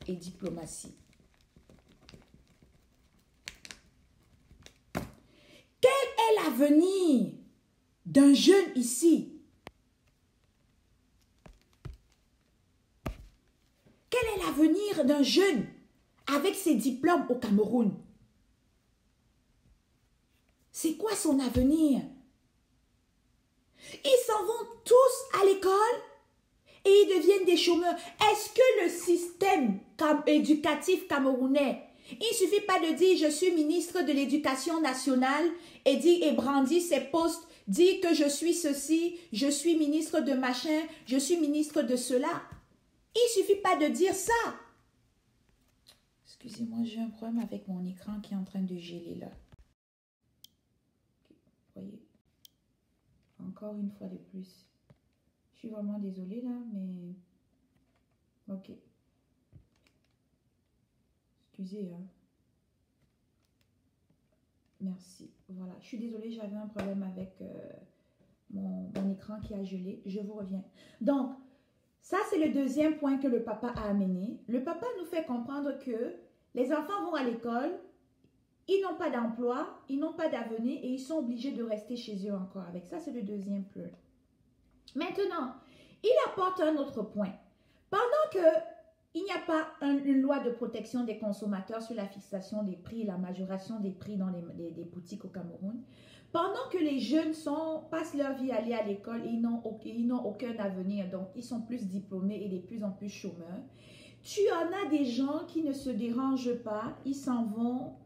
C: et diplomatie. Quel est l'avenir d'un jeune ici? Quel est l'avenir d'un jeune avec ses diplômes au Cameroun? C'est quoi son avenir? Ils s'en vont tous à l'école et ils deviennent des chômeurs. Est-ce que le système éducatif camerounais, il ne suffit pas de dire je suis ministre de l'Éducation nationale et brandir ses postes, dire que je suis ceci, je suis ministre de machin, je suis ministre de cela. Il ne suffit pas de dire ça. Excusez-moi, j'ai un problème avec mon écran qui est en train de geler là. Voyez, encore une fois de plus. Je suis vraiment désolée là, mais... Ok. Excusez, hein. Merci. Voilà, je suis désolée, j'avais un problème avec mon écran qui a gelé. Je vous reviens. Donc, ça c'est le deuxième point que le papa a amené. Le papa nous fait comprendre que les enfants vont à l'école, ils n'ont pas d'emploi, ils n'ont pas d'avenir et ils sont obligés de rester chez eux encore avec. Ça, c'est le deuxième point. Maintenant, il apporte un autre point. Pendant qu'il n'y a pas une loi de protection des consommateurs sur la fixation des prix, la majoration des prix dans les boutiques au Cameroun, pendant que les jeunes passent leur vie à aller à l'école et ils n'ont aucun avenir, donc ils sont plus diplômés et de plus en plus chômeurs, tu en as des gens qui ne se dérangent pas, ils s'en vont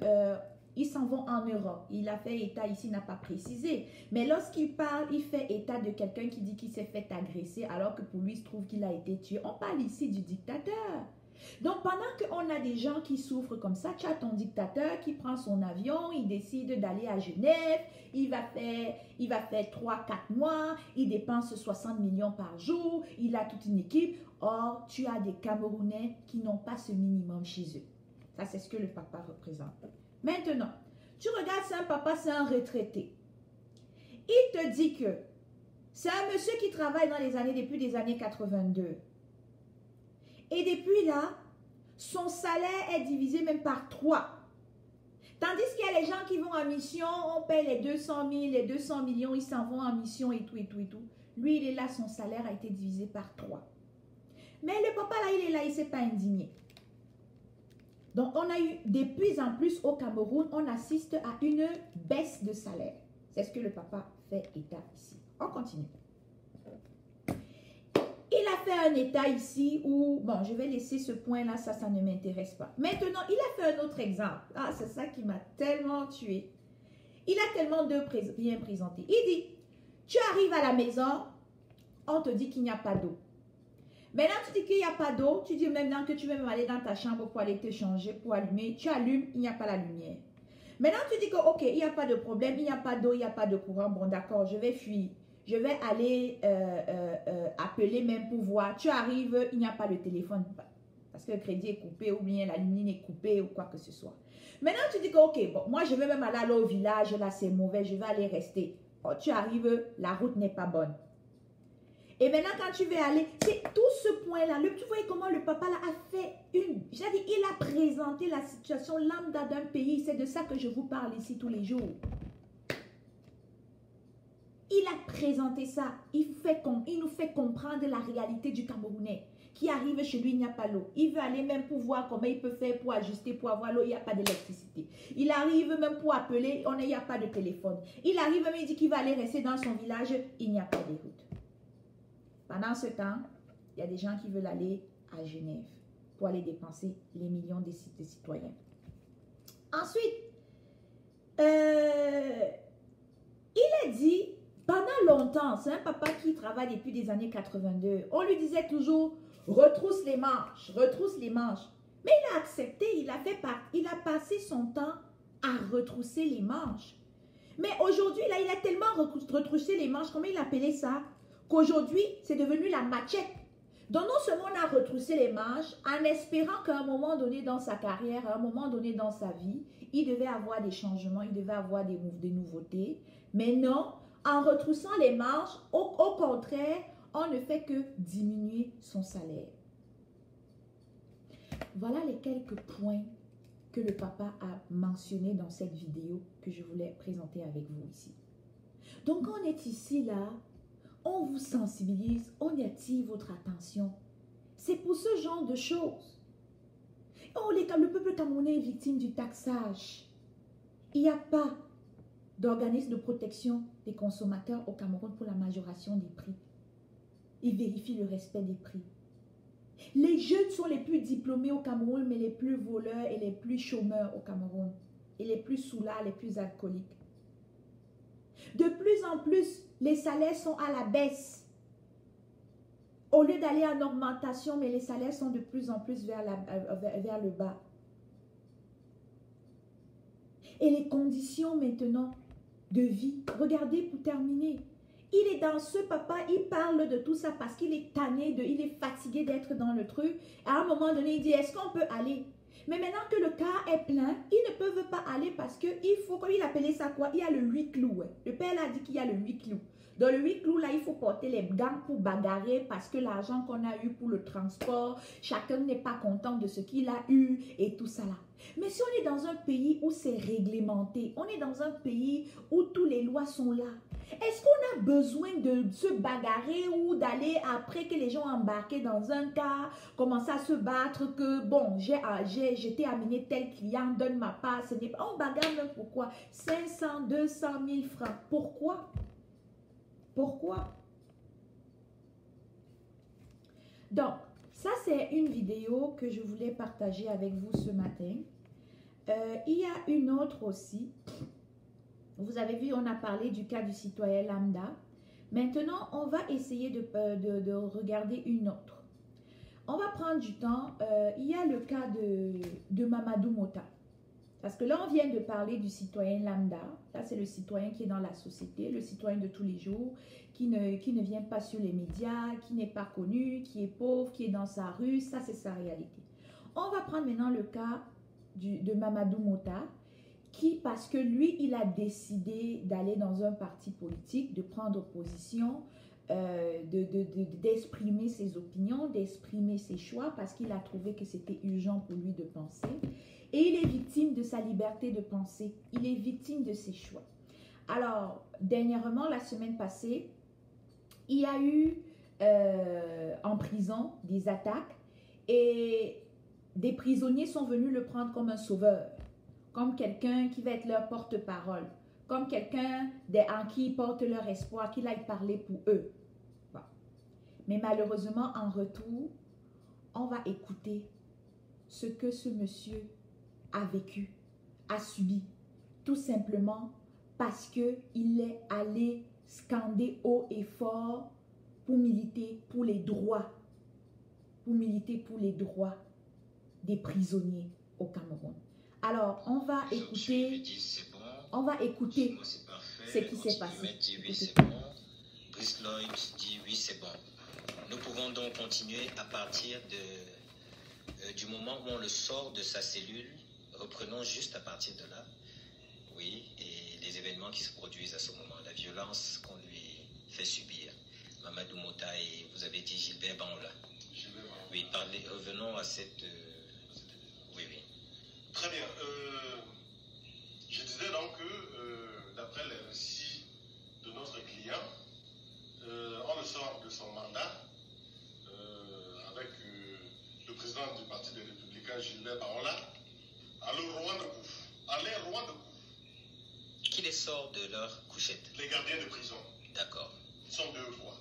C: en Europe. Il a fait état ici, n'a pas précisé. Mais lorsqu'il parle, il fait état de quelqu'un qui dit qu'il s'est fait agresser alors que pour lui, il se trouve qu'il a été tué. On parle ici du dictateur. Donc, pendant qu'on a des gens qui souffrent comme ça, tu as ton dictateur qui prend son avion, il décide d'aller à Genève, il va faire 3-4 mois, il dépense 60 millions par jour, il a toute une équipe. Or, tu as des Camerounais qui n'ont pas ce minimum chez eux. Ça, c'est ce que le papa représente. Maintenant, tu regardes, c'est un papa, c'est un retraité. Il te dit que c'est un monsieur qui travaille depuis les années 82. Et depuis là, son salaire est divisé même par 3. Tandis qu'il y a les gens qui vont en mission, on paye les 200 000, les 200 millions, ils s'en vont en mission et tout, et tout, et tout. Lui, il est là, son salaire a été divisé par 3. Mais le papa là, il est là, il ne s'est pas indigné. Donc, on a eu de plus en plus au Cameroun, on assiste à une baisse de salaire. C'est ce que le papa fait état ici. On continue. Il a fait un état ici où, bon, je vais laisser ce point-là, ça ne m'intéresse pas. Maintenant, il a fait un autre exemple. Ah, c'est ça qui m'a tellement tué. Il a tellement bien présenté. Il dit, tu arrives à la maison, on te dit qu'il n'y a pas d'eau. Maintenant, tu dis qu'il n'y a pas d'eau, tu dis maintenant que tu veux même aller dans ta chambre pour aller te changer, pour allumer. Tu allumes, il n'y a pas la lumière. Maintenant, tu dis que, ok, il n'y a pas de problème, il n'y a pas d'eau, il n'y a pas de courant. Bon, d'accord, je vais fuir. Je vais aller appeler même pour voir. Tu arrives, il n'y a pas de téléphone parce que le crédit est coupé ou bien la ligne est coupée ou quoi que ce soit. Maintenant, tu dis que, ok, bon, moi, je vais même aller au village, là, c'est mauvais, je vais aller rester. Oh, tu arrives, la route n'est pas bonne. Et maintenant, quand tu veux aller, c'est tout ce point-là. Tu vois comment le papa là, a fait il a présenté la situation lambda d'un pays. C'est de ça que je vous parle ici tous les jours. Il a présenté ça. Il nous fait comprendre la réalité du Camerounais. qui arrive chez lui, il n'y a pas l'eau. Il veut aller même pour voir comment il peut faire pour ajuster, pour avoir l'eau, il n'y a pas d'électricité. Il arrive même pour appeler, il n'y a pas de téléphone. Il arrive même, il dit qu'il va aller rester dans son village, il n'y a pas de route. Pendant ce temps, il y a des gens qui veulent aller à Genève pour aller dépenser les millions de citoyens. Ensuite, il a dit, pendant longtemps, c'est un papa qui travaille depuis des années 82, on lui disait toujours, retrousse les manches, retrousse les manches. Mais il a accepté, il a passé son temps à retrousser les manches. Mais aujourd'hui, là, il a tellement retroussé les manches, comment il appelait ça, qu'aujourd'hui, c'est devenu la machette. Donc, non seulement on a retroussé les manches, en espérant qu'à un moment donné dans sa carrière, à un moment donné dans sa vie, il devait avoir des changements, il devait avoir des nouveautés. Mais non, en retroussant les manches, au contraire, on ne fait que diminuer son salaire. Voilà les quelques points que le papa a mentionnés dans cette vidéo que je voulais présenter avec vous ici. Donc, on est ici, là, on vous sensibilise, on y attire votre attention. C'est pour ce genre de choses. Oh, le peuple camerounais est victime du taxage. Il n'y a pas d'organisme de protection des consommateurs au Cameroun pour la majoration des prix. Ils vérifient le respect des prix. Les jeunes sont les plus diplômés au Cameroun, mais les plus voleurs et les plus chômeurs au Cameroun. Et les plus soulards, les plus alcooliques. De plus en plus, les salaires sont à la baisse. Au lieu d'aller en augmentation, mais les salaires sont de plus en plus vers le bas. Et les conditions maintenant de vie, regardez pour terminer. Il est dans ce papa, il parle de tout ça parce qu'il est tanné, il est fatigué d'être dans le truc. À un moment donné, il dit, est-ce qu'on peut aller? Mais maintenant que le cas est plein, ils ne peuvent pas aller parce qu'il faut, comme il appelait ça quoi, il y a le huis clos. Ouais. Le père a dit qu'il y a le huis clos. Dans le huis clos, là, il faut porter les gants pour bagarrer parce que l'argent qu'on a eu pour le transport, chacun n'est pas content de ce qu'il a eu et tout ça là. Mais si on est dans un pays où c'est réglementé, on est dans un pays où toutes les lois sont là, est-ce qu'on a besoin de se bagarrer ou d'aller après que les gens ont embarqué dans un cas, commencer à se battre que bon, j'étais amené tel client, donne ma part, ce n'est pas, on bagarre même pourquoi 500, 200 000 francs, pourquoi? Pourquoi? Donc, ça c'est une vidéo que je voulais partager avec vous ce matin. Il y a une autre aussi. Vous avez vu, on a parlé du cas du citoyen lambda. Maintenant, on va essayer de regarder une autre. On va prendre du temps. Il y a le cas de Mamadou Mota. Parce que là, on vient de parler du citoyen lambda. Là, c'est le citoyen qui est dans la société, le citoyen de tous les jours, qui ne vient pas sur les médias, qui n'est pas connu, qui est pauvre, qui est dans sa rue. Ça, c'est sa réalité. On va prendre maintenant le cas de Mamadou Mota, qui, parce que lui, il a décidé d'aller dans un parti politique, de prendre position, d'exprimer ses opinions, d'exprimer ses choix, parce qu'il a trouvé que c'était urgent pour lui de penser. Et il est victime de sa liberté de penser. Il est victime de ses choix. Alors, dernièrement, la semaine passée, il y a eu en prison des attaques et des prisonniers sont venus le prendre comme un sauveur, comme quelqu'un qui va être leur porte-parole, comme quelqu'un en qui ils portent leur espoir, qu'il aille parler pour eux. Bon. Mais malheureusement, en retour, on va écouter ce que ce monsieur a vécu, a subi, tout simplement parce qu'il est allé scander haut et fort pour militer pour les droits, des prisonniers au Cameroun. Alors, on va écouter ce qui s'est passé.
G: Brice Lloyd dit oui, c'est bon. Nous pouvons donc continuer à partir du moment où on le sort de sa cellule. Reprenons juste à partir de là. Oui, et les événements qui se produisent à ce moment, la violence qu'on lui fait subir. Mamadou Mota et vous avez dit Gilbert Banla. Oui, revenons à cette... Oui.
H: Très bien. Je disais donc que d'après les récits de notre client, on le sort de son mandat avec président du Parti des Républicains, Gilbert Barola, à leur roi de Kouf.
G: Qui les sort de leur couchette?
H: Les gardiens de prison.
G: D'accord.
H: Ils sont 2 voix.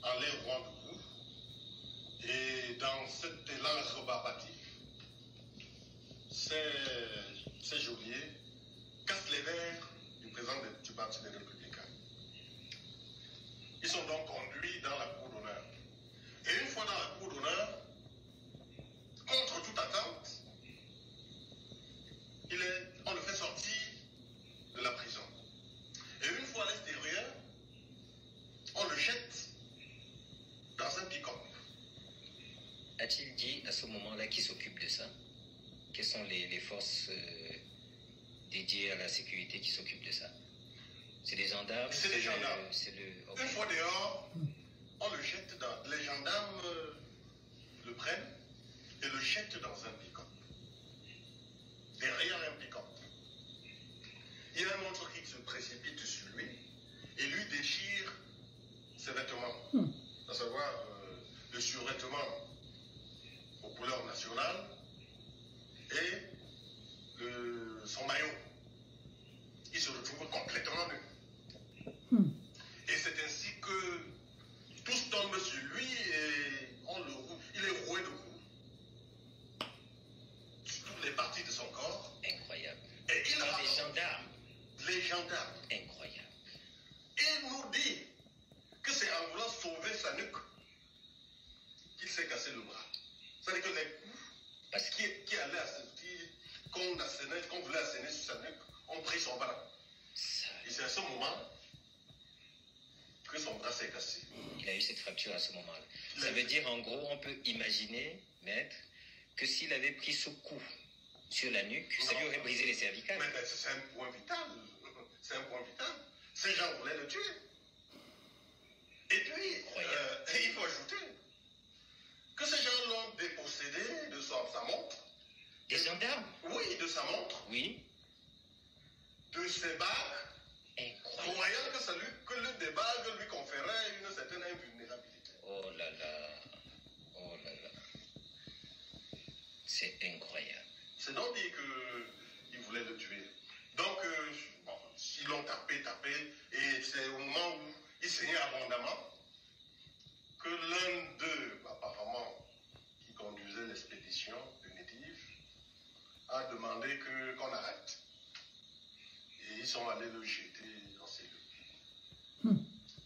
H: À leur roi de Kouf. Et dans cet élan rebarbatif, ces geôliers cassent les verres du président du Parti des Républicains. Ils sont donc conduits dans la cour d'honneur. Et une fois dans la cour d'honneur, contre toute attente, on le fait sortir de la prison. Et une fois à l'extérieur, on le jette dans un pick-up.
G: A-t-il dit à ce moment-là qui s'occupe de ça? Quelles sont les forces dédiées à la sécurité qui s'occupent de ça? C'est des gendarmes?
H: C'est des gendarmes.
G: Okay.
H: Une fois dehors, on le jette dans... Les gendarmes le prennent et le jettent dans un pick-up. Derrière un pick-up. Il y a un autre qui se précipite sur lui et lui déchire ses vêtements. À savoir le survêtement aux couleurs nationales et son maillot. Il se retrouve complètement nu. Et c'est ainsi que tous tombent sur lui et il est roué de coups sur toutes les parties de son corps.
G: Incroyable.
H: Et il a
G: les gendarmes.
H: Les gendarmes.
G: Incroyable.
H: Il nous dit que c'est en voulant sauver sa nuque qu'il s'est cassé le bras. C'est-à-dire que les coups qu'on voulait asséner sur sa nuque ont pris son bras. Et c'est à ce moment que son bras s'est cassé.
G: Il a eu cette fracture à ce moment-là. Ça veut dire, en gros, on peut imaginer, maître, que s'il avait pris ce coup sur la nuque, ça lui aurait brisé les cervicales.
H: Mais c'est un point vital. C'est un point vital. Ces gens voulaient le tuer. Et puis, il faut ajouter que ces gens l'ont dépossédé de sa montre.
G: Des gendarmes?
H: Oui, de sa montre.
G: Oui.
H: De ses bagues.
G: Incroyable.
H: Croyant que le bagues lui conférait une certaine invulnérabilité.
G: Oh là là. Oh là là. C'est incroyable.
H: C'est donc dit qu'ils voulaient le tuer. Donc, ils l'ont tapé, et c'est au moment où il saignait abondamment que l'un d'eux, apparemment, qui conduisait l'expédition punitive, a demandé qu'on arrête. Et ils sont allés le jeter en cellule.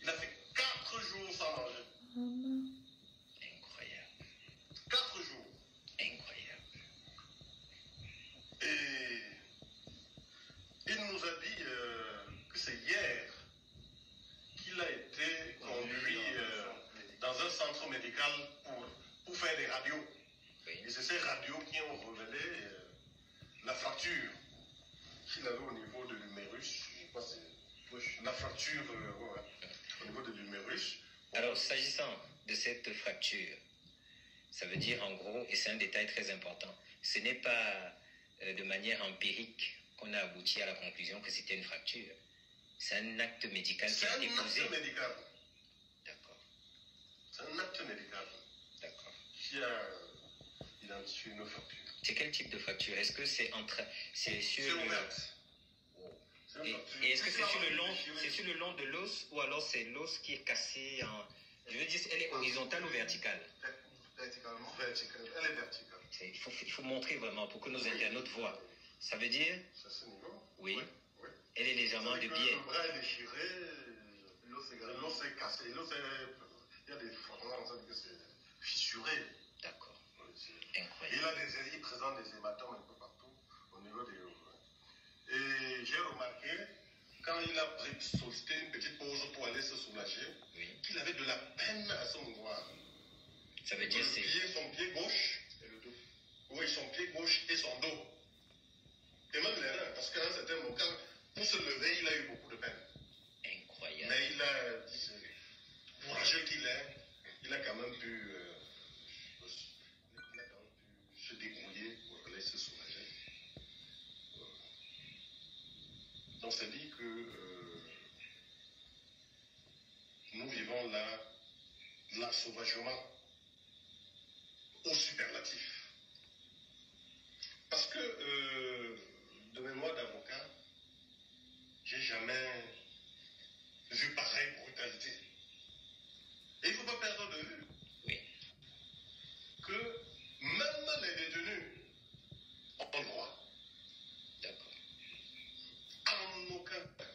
H: Il a fait 4 jours sans manger.
G: Incroyable.
H: 4 jours.
G: Incroyable.
H: Et il nous a dit que c'est hier qu'il a été conduit dans un centre médical pour faire des radios.
G: Oui.
H: Et c'est ces radios qui ont révélé la fracture qu'il avait au niveau de l'humérus. Je crois que c'est la fracture au niveau de l'humérus.
G: Alors, s'agissant de cette fracture, ça veut dire en gros, et c'est un détail très important, ce n'est pas de manière empirique qu'on a abouti à la conclusion que c'était une fracture. C'est un acte médical qui a été posé.
H: C'est un acte médical.
G: D'accord.
H: C'est un acte médical.
G: D'accord.
H: Qui a identifié une fracture.
G: C'est quel type de fracture? Est-ce que c'est sur
H: le... ouverte.
G: Et est-ce que c'est sur le long de l'os ou alors c'est l'os qui est cassé en... Je veux dire, elle est horizontale ou verticale?
H: Verticalement. Verticale. Elle est verticale.
G: Il faut montrer vraiment pour que nos internautes voient. Ça veut dire...
H: C'est à ce niveau?
G: Oui. Elle est légèrement de biais.
H: Le bras est déchiré, l'os est cassé, il y a des fragments, ça veut dire que c'est fissuré.
G: D'accord. Incroyable.
H: Il présente des hématomes un peu partout au niveau des os. Et j'ai remarqué, quand il a sollicité une petite pause pour aller se soulager, qu'il avait de la peine à se mouvoir.
G: Ça veut dire
H: son pied gauche et le dos. Oui, son pied gauche et son dos. Et même les reins, parce qu'à un certain moment, pour se lever, il a eu beaucoup de peine.
G: Incroyable.
H: Mais il a, courageux qu'il est, il a quand même pu se débrouiller pour aller se soulager. Donc c'est dit que nous vivons là sauvagement au superlatif. Parce que, de mémoire d'avocat, j'ai jamais vu pareille brutalité. Et il ne faut pas perdre de vue que même les détenus ont droit. D'accord. En aucun cas,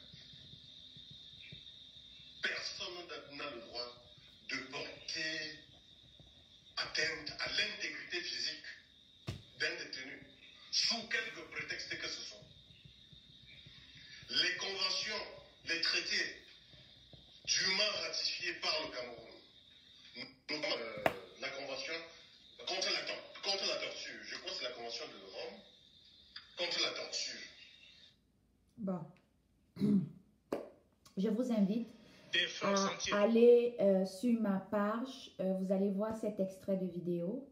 H: personne n'a le droit de porter atteinte à l'intégrité physique d'un détenu, sous quelque prétexte que ce soit. Les conventions, les traités dûment ratifiés par le Cameroun, notamment la convention contre la torture, je crois que c'est la convention de Rome, contre la torture.
C: Bon, je vous invite à aller sur ma page, vous allez voir cet extrait de vidéo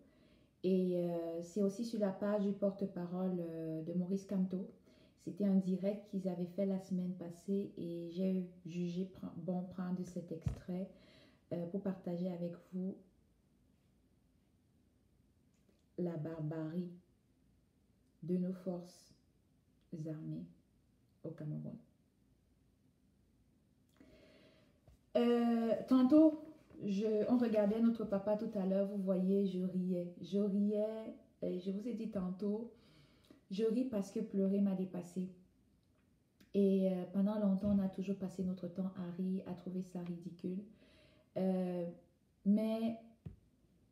C: et c'est aussi sur la page du porte-parole de Maurice Kamto. C'était un direct qu'ils avaient fait la semaine passée et j'ai jugé bon prendre cet extrait pour partager avec vous la barbarie de nos forces armées au Cameroun. Tantôt, on regardait notre papa tout à l'heure, vous voyez, je riais, et je vous ai dit tantôt, je ris parce que pleurer m'a dépassé. Et pendant longtemps, on a toujours passé notre temps à rire, à trouver ça ridicule. Mais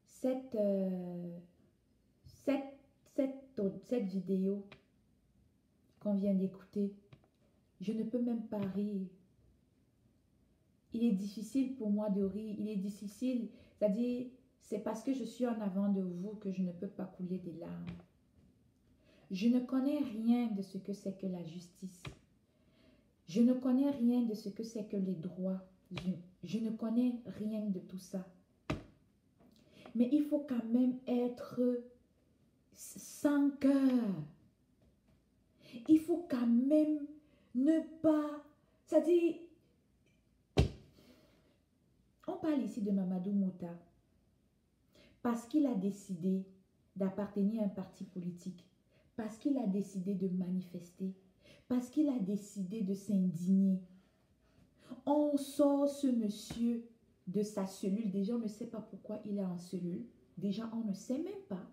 C: cette vidéo qu'on vient d'écouter, je ne peux même pas rire. Il est difficile pour moi de rire, il est difficile, c'est-à-dire, c'est parce que je suis en avant de vous que je ne peux pas couler des larmes. Je ne connais rien de ce que c'est que la justice. Je ne connais rien de ce que c'est que les droits. Je ne connais rien de tout ça. Mais il faut quand même être sans cœur. Il faut quand même ne pas... C'est-à-dire, on parle ici de Mamadou Mota parce qu'il a décidé d'appartenir à un parti politique, parce qu'il a décidé de manifester, parce qu'il a décidé de s'indigner. On sort ce monsieur de sa cellule. Déjà, on ne sait pas pourquoi il est en cellule. Déjà, on ne sait même pas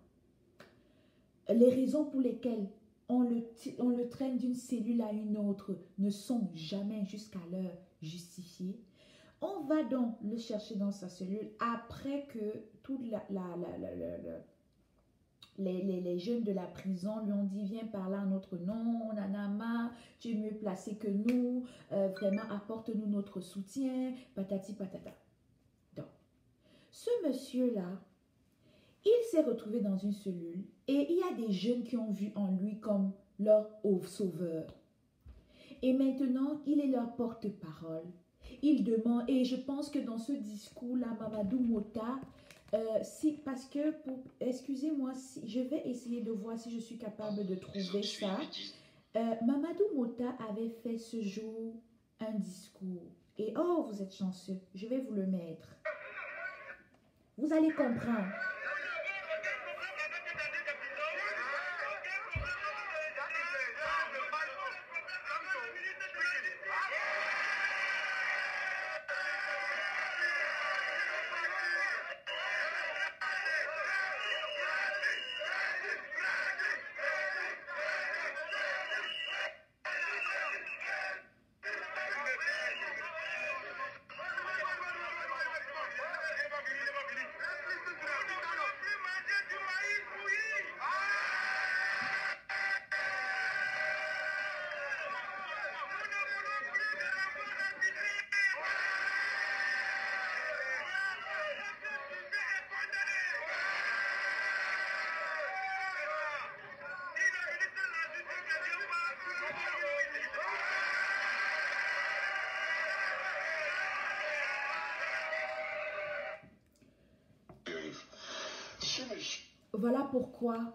C: les raisons pour lesquelles on le traîne d'une cellule à une autre ne sont jamais jusqu'à l'heure justifiées. On va donc le chercher dans sa cellule après que toute les jeunes de la prison lui ont dit « Viens par là en notre nom, on en a marre, tu es mieux placé que nous, vraiment apporte-nous notre soutien, patati patata. » Donc, ce monsieur-là, il s'est retrouvé dans une cellule et il y a des jeunes qui ont vu en lui comme leur sauveur. Et maintenant, il est leur porte-parole. Il demande, et je pense que dans ce discours-là, Mamadou Mota, parce que, excusez-moi, je vais essayer de voir si je suis capable de trouver ça. Mamadou Mota avait fait ce jour un discours. Et oh, vous êtes chanceux, je vais vous le mettre. Vous allez comprendre. Voilà pourquoi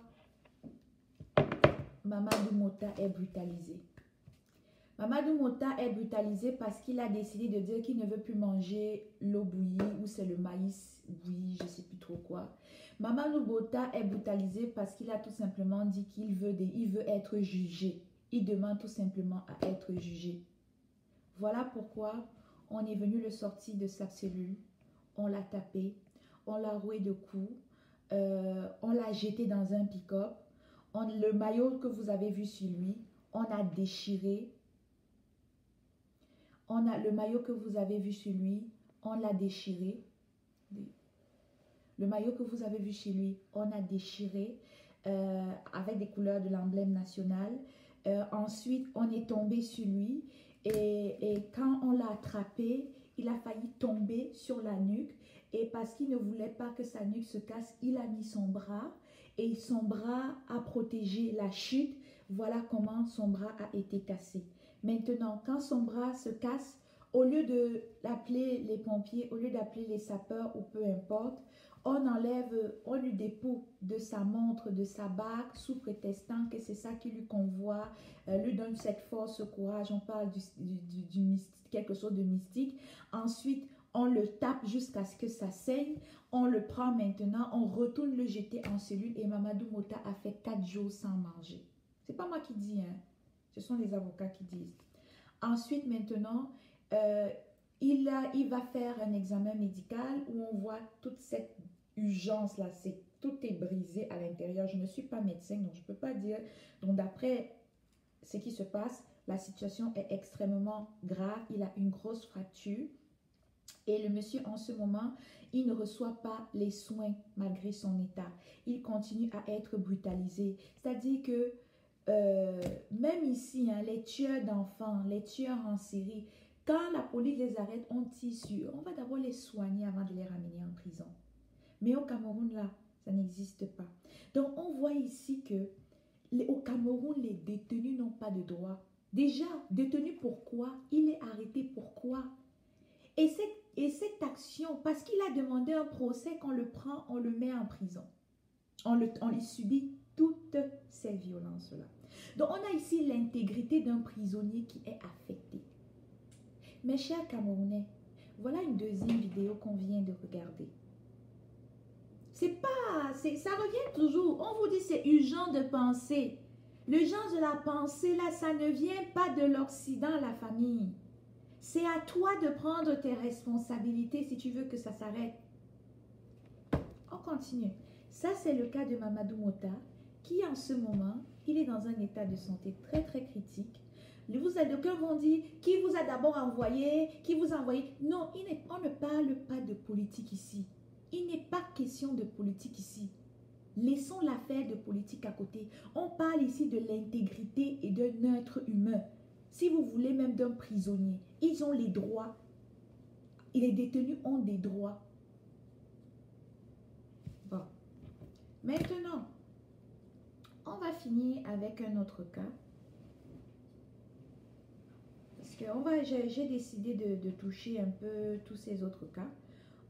C: Mamadou Mota est brutalisé. Mamadou Mota est brutalisé parce qu'il a décidé de dire qu'il ne veut plus manger l'eau bouillie ou c'est le maïs bouilli, je ne sais plus trop quoi. Mamadou Mota est brutalisé parce qu'il a tout simplement dit qu'il veut, être jugé. Il demande tout simplement à être jugé. Voilà pourquoi on est venu le sortir de sa cellule, on l'a tapé, on l'a roué de coups, on l'a jeté dans un pick-up, le maillot que vous avez vu sur lui, on a déchiré. Le maillot que vous avez vu sur lui, on l'a déchiré. Le maillot que vous avez vu chez lui, on a déchiré avec des couleurs de l'emblème national. Ensuite, on est tombé sur lui et quand on l'a attrapé, il a failli tomber sur la nuque. Et parce qu'il ne voulait pas que sa nuque se casse, il a mis son bras et son bras a protégé la chute. Voilà comment son bras a été cassé. Maintenant, quand son bras se casse, au lieu d'appeler les pompiers, au lieu d'appeler les sapeurs ou peu importe, on lui dépouille de sa montre, de sa bague, sous prétextant que c'est ça qui lui convoie, lui donne cette force, ce courage. On parle du quelque chose de mystique. Ensuite, on le tape jusqu'à ce que ça saigne. On le prend maintenant, on retourne le jeter en cellule et Mamadou Mota a fait 4 jours sans manger. C'est pas moi qui dis, hein. Ce sont les avocats qui disent. Ensuite, maintenant, il va faire un examen médical où on voit toute cette urgence-là. Tout est brisé à l'intérieur. Je ne suis pas médecin, donc je ne peux pas dire. Donc, d'après ce qui se passe, la situation est extrêmement grave. Il a une grosse fracture. Et le monsieur, en ce moment, il ne reçoit pas les soins malgré son état. Il continue à être brutalisé. C'est-à-dire que même ici, hein, les tueurs d'enfants, les tueurs en série, quand la police les arrête, on tire sur. On va d'abord les soigner avant de les ramener en prison. Mais au Cameroun, là, ça n'existe pas. Donc, on voit ici que au Cameroun, les détenus n'ont pas de droit. Déjà, détenu pourquoi? Il est arrêté pourquoi? Et cette action, parce qu'il a demandé un procès, qu'on le prend, on le met en prison. On lui subit toutes ces violences-là. Donc, on a ici l'intégrité d'un prisonnier qui est affecté. Mes chers Camerounais, voilà une deuxième vidéo qu'on vient de regarder. Ça revient toujours. On vous dit c'est urgent de penser. L'urgence de la pensée, là, ça ne vient pas de l'Occident, la famille. C'est à toi de prendre tes responsabilités si tu veux que ça s'arrête. On continue. Ça, c'est le cas de Mamadou Mota, qui en ce moment, il est dans un état de santé très, très critique. D'aucuns vont dire, qui vous a d'abord envoyé, qui vous a envoyé. Non, on ne parle pas de politique ici. Il n'est pas question de politique ici. Laissons l'affaire de politique à côté. On parle ici de l'intégrité et d'un être humain. Si vous voulez même d'un prisonnier, ils ont les droits. Les détenus ont des droits. Bon. Maintenant, on va finir avec un autre cas. Parce que j'ai décidé de toucher un peu tous ces autres cas.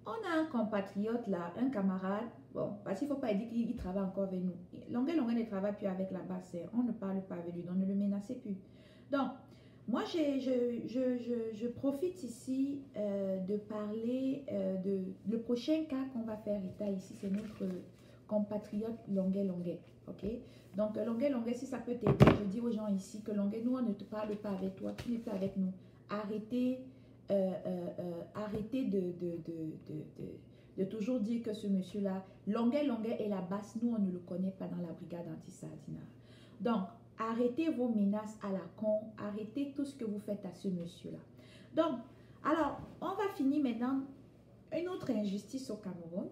C: On a un compatriote là, un camarade. Bon, parce qu'il ne faut pas dire qu'il travaille encore avec nous. Longuet ne travaille plus avec la base. On ne parle pas avec lui, donc ne le menacez plus. Donc, moi, je profite ici de parler le prochain cas qu'on va faire état ici, c'est notre compatriote Longuet. Ok? Donc, Longuet, si ça peut t'aider, je dis aux gens ici que Longuet, nous, on ne te parle pas avec toi, tu n'es pas avec nous. Arrêtez de toujours dire que ce monsieur-là, Longuet est la basse, nous, on ne le connaît pas dans la brigade anti-Sardina. Donc, arrêtez vos menaces à la con, arrêtez tout ce que vous faites à ce monsieur-là. Donc, alors, on va finir maintenant une autre injustice au Cameroun.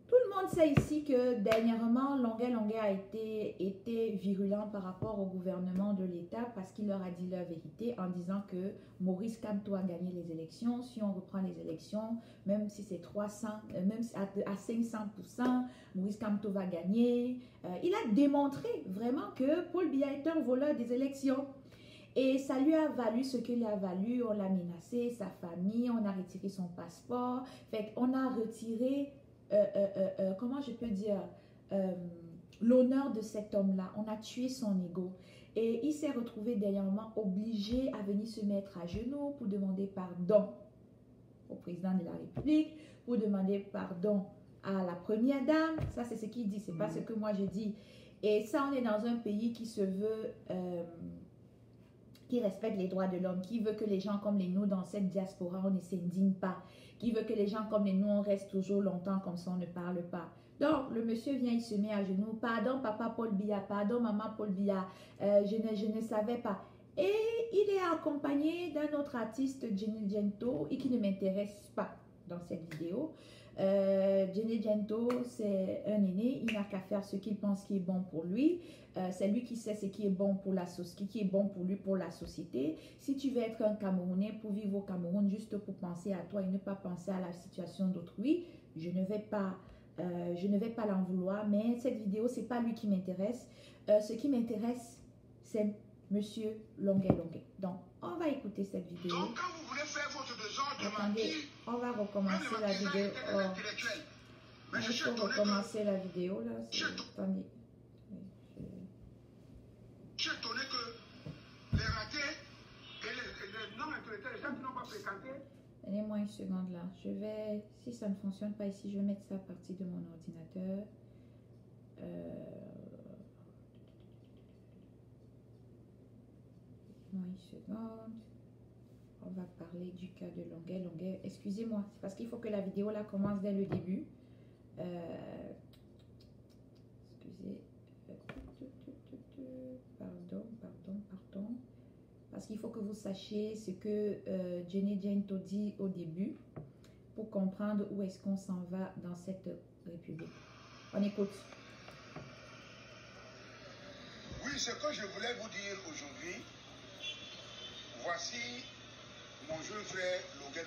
C: Tout le monde sait ici que dernièrement, Longuet a été virulent par rapport au gouvernement de l'État parce qu'il leur a dit leur vérité en disant que Maurice Kamto a gagné les élections. Si on reprend les élections, même si c'est 300, même à 500%, Maurice Kamto va gagner. Il a démontré vraiment que Paul Biya est un voleur des élections. Et ça lui a valu ce qu'il a valu. On l'a menacé, sa famille, on a retiré son passeport. Fait qu'on a retiré... comment je peux dire, l'honneur de cet homme-là. On a tué son ego. Et il s'est retrouvé dernièrement obligé à venir se mettre à genoux pour demander pardon au président de la République, pour demander pardon à la première dame. Ça, c'est ce qu'il dit, c'est pas ce que moi je dis. Et ça, on est dans un pays qui se veut, qui respecte les droits de l'homme, qui veut que les gens comme les nous, dans cette diaspora, on ne s'indigne pas, qui veut que les gens comme les nous, on reste toujours longtemps comme ça, on ne parle pas. Donc, le monsieur vient, il se met à genoux. Pardon, papa Paul Biya, pardon, maman Paul Biya, je ne savais pas. Et il est accompagné d'un autre artiste, Jenny Gento, et qui ne m'intéresse pas dans cette vidéo. Jenny Gento, c'est un aîné, il n'a qu'à faire ce qu'il pense qui est bon pour lui. C'est lui qui sait ce qui est bon pour la société, qui est bon pour lui, pour la société. Si tu veux être un Camerounais pour vivre au Cameroun juste pour penser à toi et ne pas penser à la situation d'autrui, je ne vais pas l'en vouloir, mais cette vidéo, c'est pas lui qui m'intéresse. Ce qui m'intéresse, c'est Monsieur Longuet. Donc, on va écouter cette vidéo.
H: Donc, quand vous voulez faire votre désordre de
C: Attendez, on va recommencer la vidéo. Il faut recommencer la vidéo, là. Attendez.
H: Je suis étonné que les ratés et les non-intellectuels, les gens qui n'ont pas fréquenté.
C: Donnez-moi une seconde là. Je vais, si ça ne fonctionne pas ici, je vais mettre ça à partir de mon ordinateur. Donnez-moi une seconde. On va parler du cas de Longuet. Longuet, excusez-moi, c'est parce qu'il faut que la vidéo là commence dès le début. Excusez. Pardon. Parce qu'il faut que vous sachiez ce que Jenny Gento dit au début pour comprendre où est-ce qu'on s'en va dans cette république. On écoute.
H: Oui, ce que je voulais vous dire aujourd'hui, voici mon jeune frère Longuet.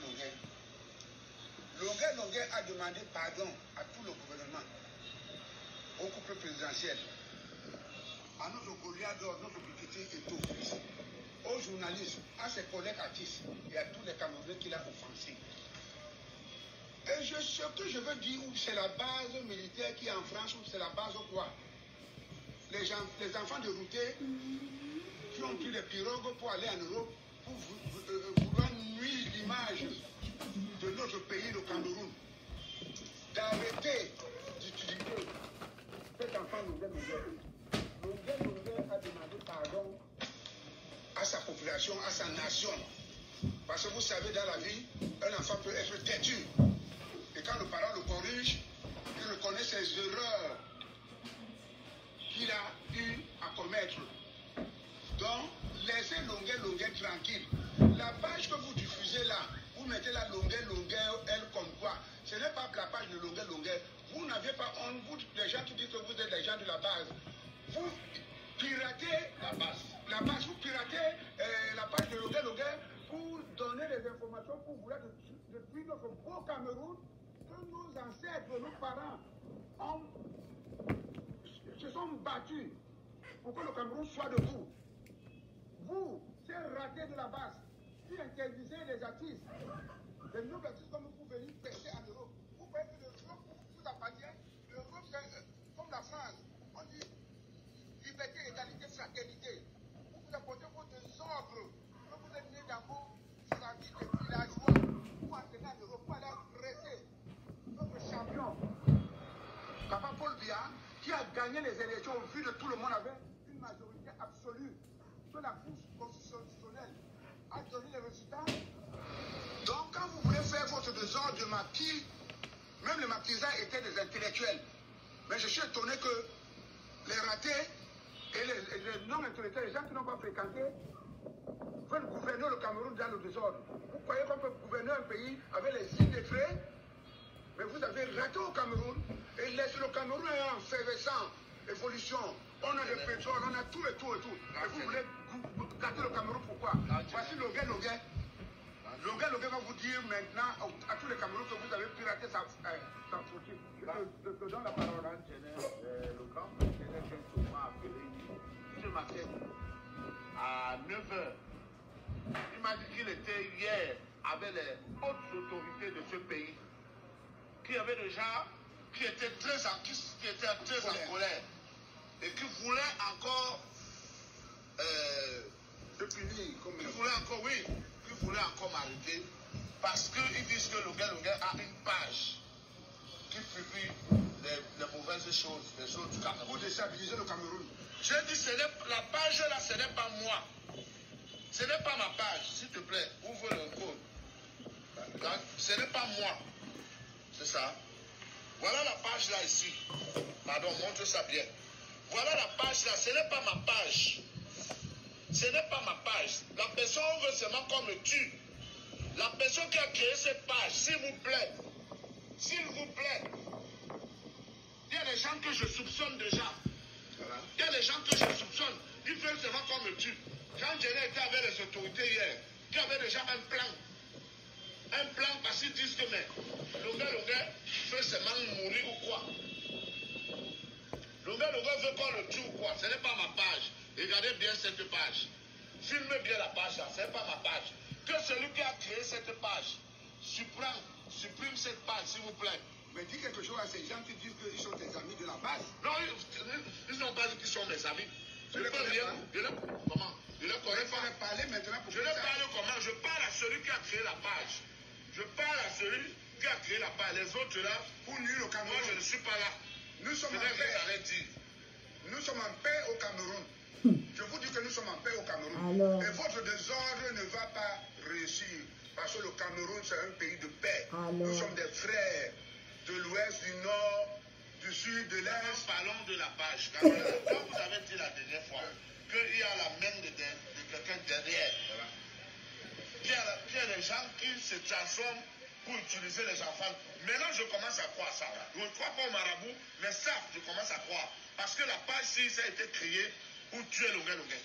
H: Longuet a demandé pardon à tout le gouvernement, au couple présidentiel, à notre Goliath, notre Piketty et tout, aux journalistes, à ses collègues artistes et à tous les Camerounais qu'il a offensés. Et ce que je veux dire, c'est la base militaire qui est en France, ou c'est la base quoi? Les enfants de Routé qui ont pris les pirogues pour aller en Europe pour vouloir nuire l'image de notre pays, le Cameroun. D'arrêter d'utiliser cet enfant Longuet a demandé pardon à sa population, à sa nation. Parce que vous savez, dans la vie, un enfant peut être têtu. Et quand le parent le corrige, il reconnaît ses erreurs qu'il a eu à commettre. Donc, laissez Longuet tranquille. La page que vous diffusez là, vous mettez la Longuet, elle comme quoi. Ce n'est pas la page de Longuet. Vous n'avez pas honte, vous, les gens qui disent que vous êtes les gens de la base. Vous piratez la base, vous piratez la page de Longuet pour donner des informations pour vouloir depuis notre beau Cameroun que nos ancêtres, nos parents se sont battus pour que le Cameroun soit debout. Vous, c'est raté de la base qui interdisez les artistes. Les nouveaux artistes comme vous venir pêcher en Europe. Vous voyez que l'Europe vous appartient. L'Europe, c'est comme la France. On dit liberté, égalité, fraternité. Vous apportez vos désordres. Quand vous êtes né dans vos familles de villageois, vous entrez en Europe, vous allez rester notre champion. Papa Paul Biya, qui a gagné les élections au vu de tout le monde, avait une majorité absolue. Que la Cour constitutionnelle a donné les résultats. Donc, quand vous voulez faire votre désordre de maquis, même les maquisards étaient des intellectuels. Mais je suis étonné que les ratés et les non-intellectuels, les gens qui n'ont pas fréquenté, veulent gouverner le Cameroun dans le désordre. Vous croyez qu'on peut gouverner un pays avec les illettrés? Mais vous avez raté au Cameroun et laissez le Cameroun en effervescent, évolution. On a le pétrole, on a tout et tout. Et vous voulez gâter le Cameroun, pourquoi? Voici Longuet. Longuet va vous dire maintenant à tous les Camerounais que vous avez piraté sa fortune. Je te donne la parole. Le grand fonctionnaire m'a appelé ce matin à 9h. Il m'a dit qu'il était hier avec les hautes autorités de ce pays, qui étaient très en colère et qui voulaient encore de punir. Il voulait encore, oui, il voulait encore m'arrêter parce qu'ils disent que Longuet a une page qui publie les mauvaises choses, les choses du Cameroun. Pour déstabiliser le Cameroun. J'ai dit, la page là, ce n'est pas moi. Ce n'est pas ma page, s'il te plaît, ouvre le code. Ce n'est pas moi. C'est ça. Voilà la page là ici. Pardon, montre ça bien. Voilà la page là, ce n'est pas ma page. Ce n'est pas ma page. La personne veut seulement qu'on me tue. La personne qui a créé cette page, s'il vous plaît, il y a des gens que je soupçonne déjà. Il y a des gens que je soupçonne. Ils veulent seulement qu'on me tue. Jean Genet était avec les autorités hier, qui avaient déjà un plan. Un plan parce qu'ils disent que mais Longuet veut seulement mourir ou quoi. Longuet veut qu'on le tue ou quoi. Ce n'est pas ma page. Regardez bien cette page. Filmez bien la page là. Ce n'est pas ma page. Que celui qui a créé cette page supprime cette page, s'il vous plaît. Mais dis quelque chose à ces gens qui disent qu'ils sont tes amis de la base. Non, ils n'ont pas dit qu'ils sont mes amis. Je ne connais pas. Comment? Je ne connais pas. Parler maintenant pour je ne parle comment? Je parle à celui qui a créé la page. Je parle à celui qui a créé la page. Les autres là, pour nuire au Cameroun. Moi, je ne suis pas là. Nous sommes en paix. Nous sommes en paix au Cameroun. Je vous dis que nous sommes en paix au Cameroun. Alors... Et votre désordre ne va pas réussir. Parce que le Cameroun, c'est un pays de paix. Alors... Nous sommes des frères de l'ouest, du nord, du sud, de l'est. Parlons de la page. Quand vous avez dit la dernière fois qu'il y a la main de quelqu'un derrière. Voilà. Il y a des gens qui se transforment pour utiliser les enfants. Maintenant, je commence à croire ça. Je ne crois pas au marabout, mais ça, je commence à croire. Parce que la page, si ça a été créée pour tuer Longuet.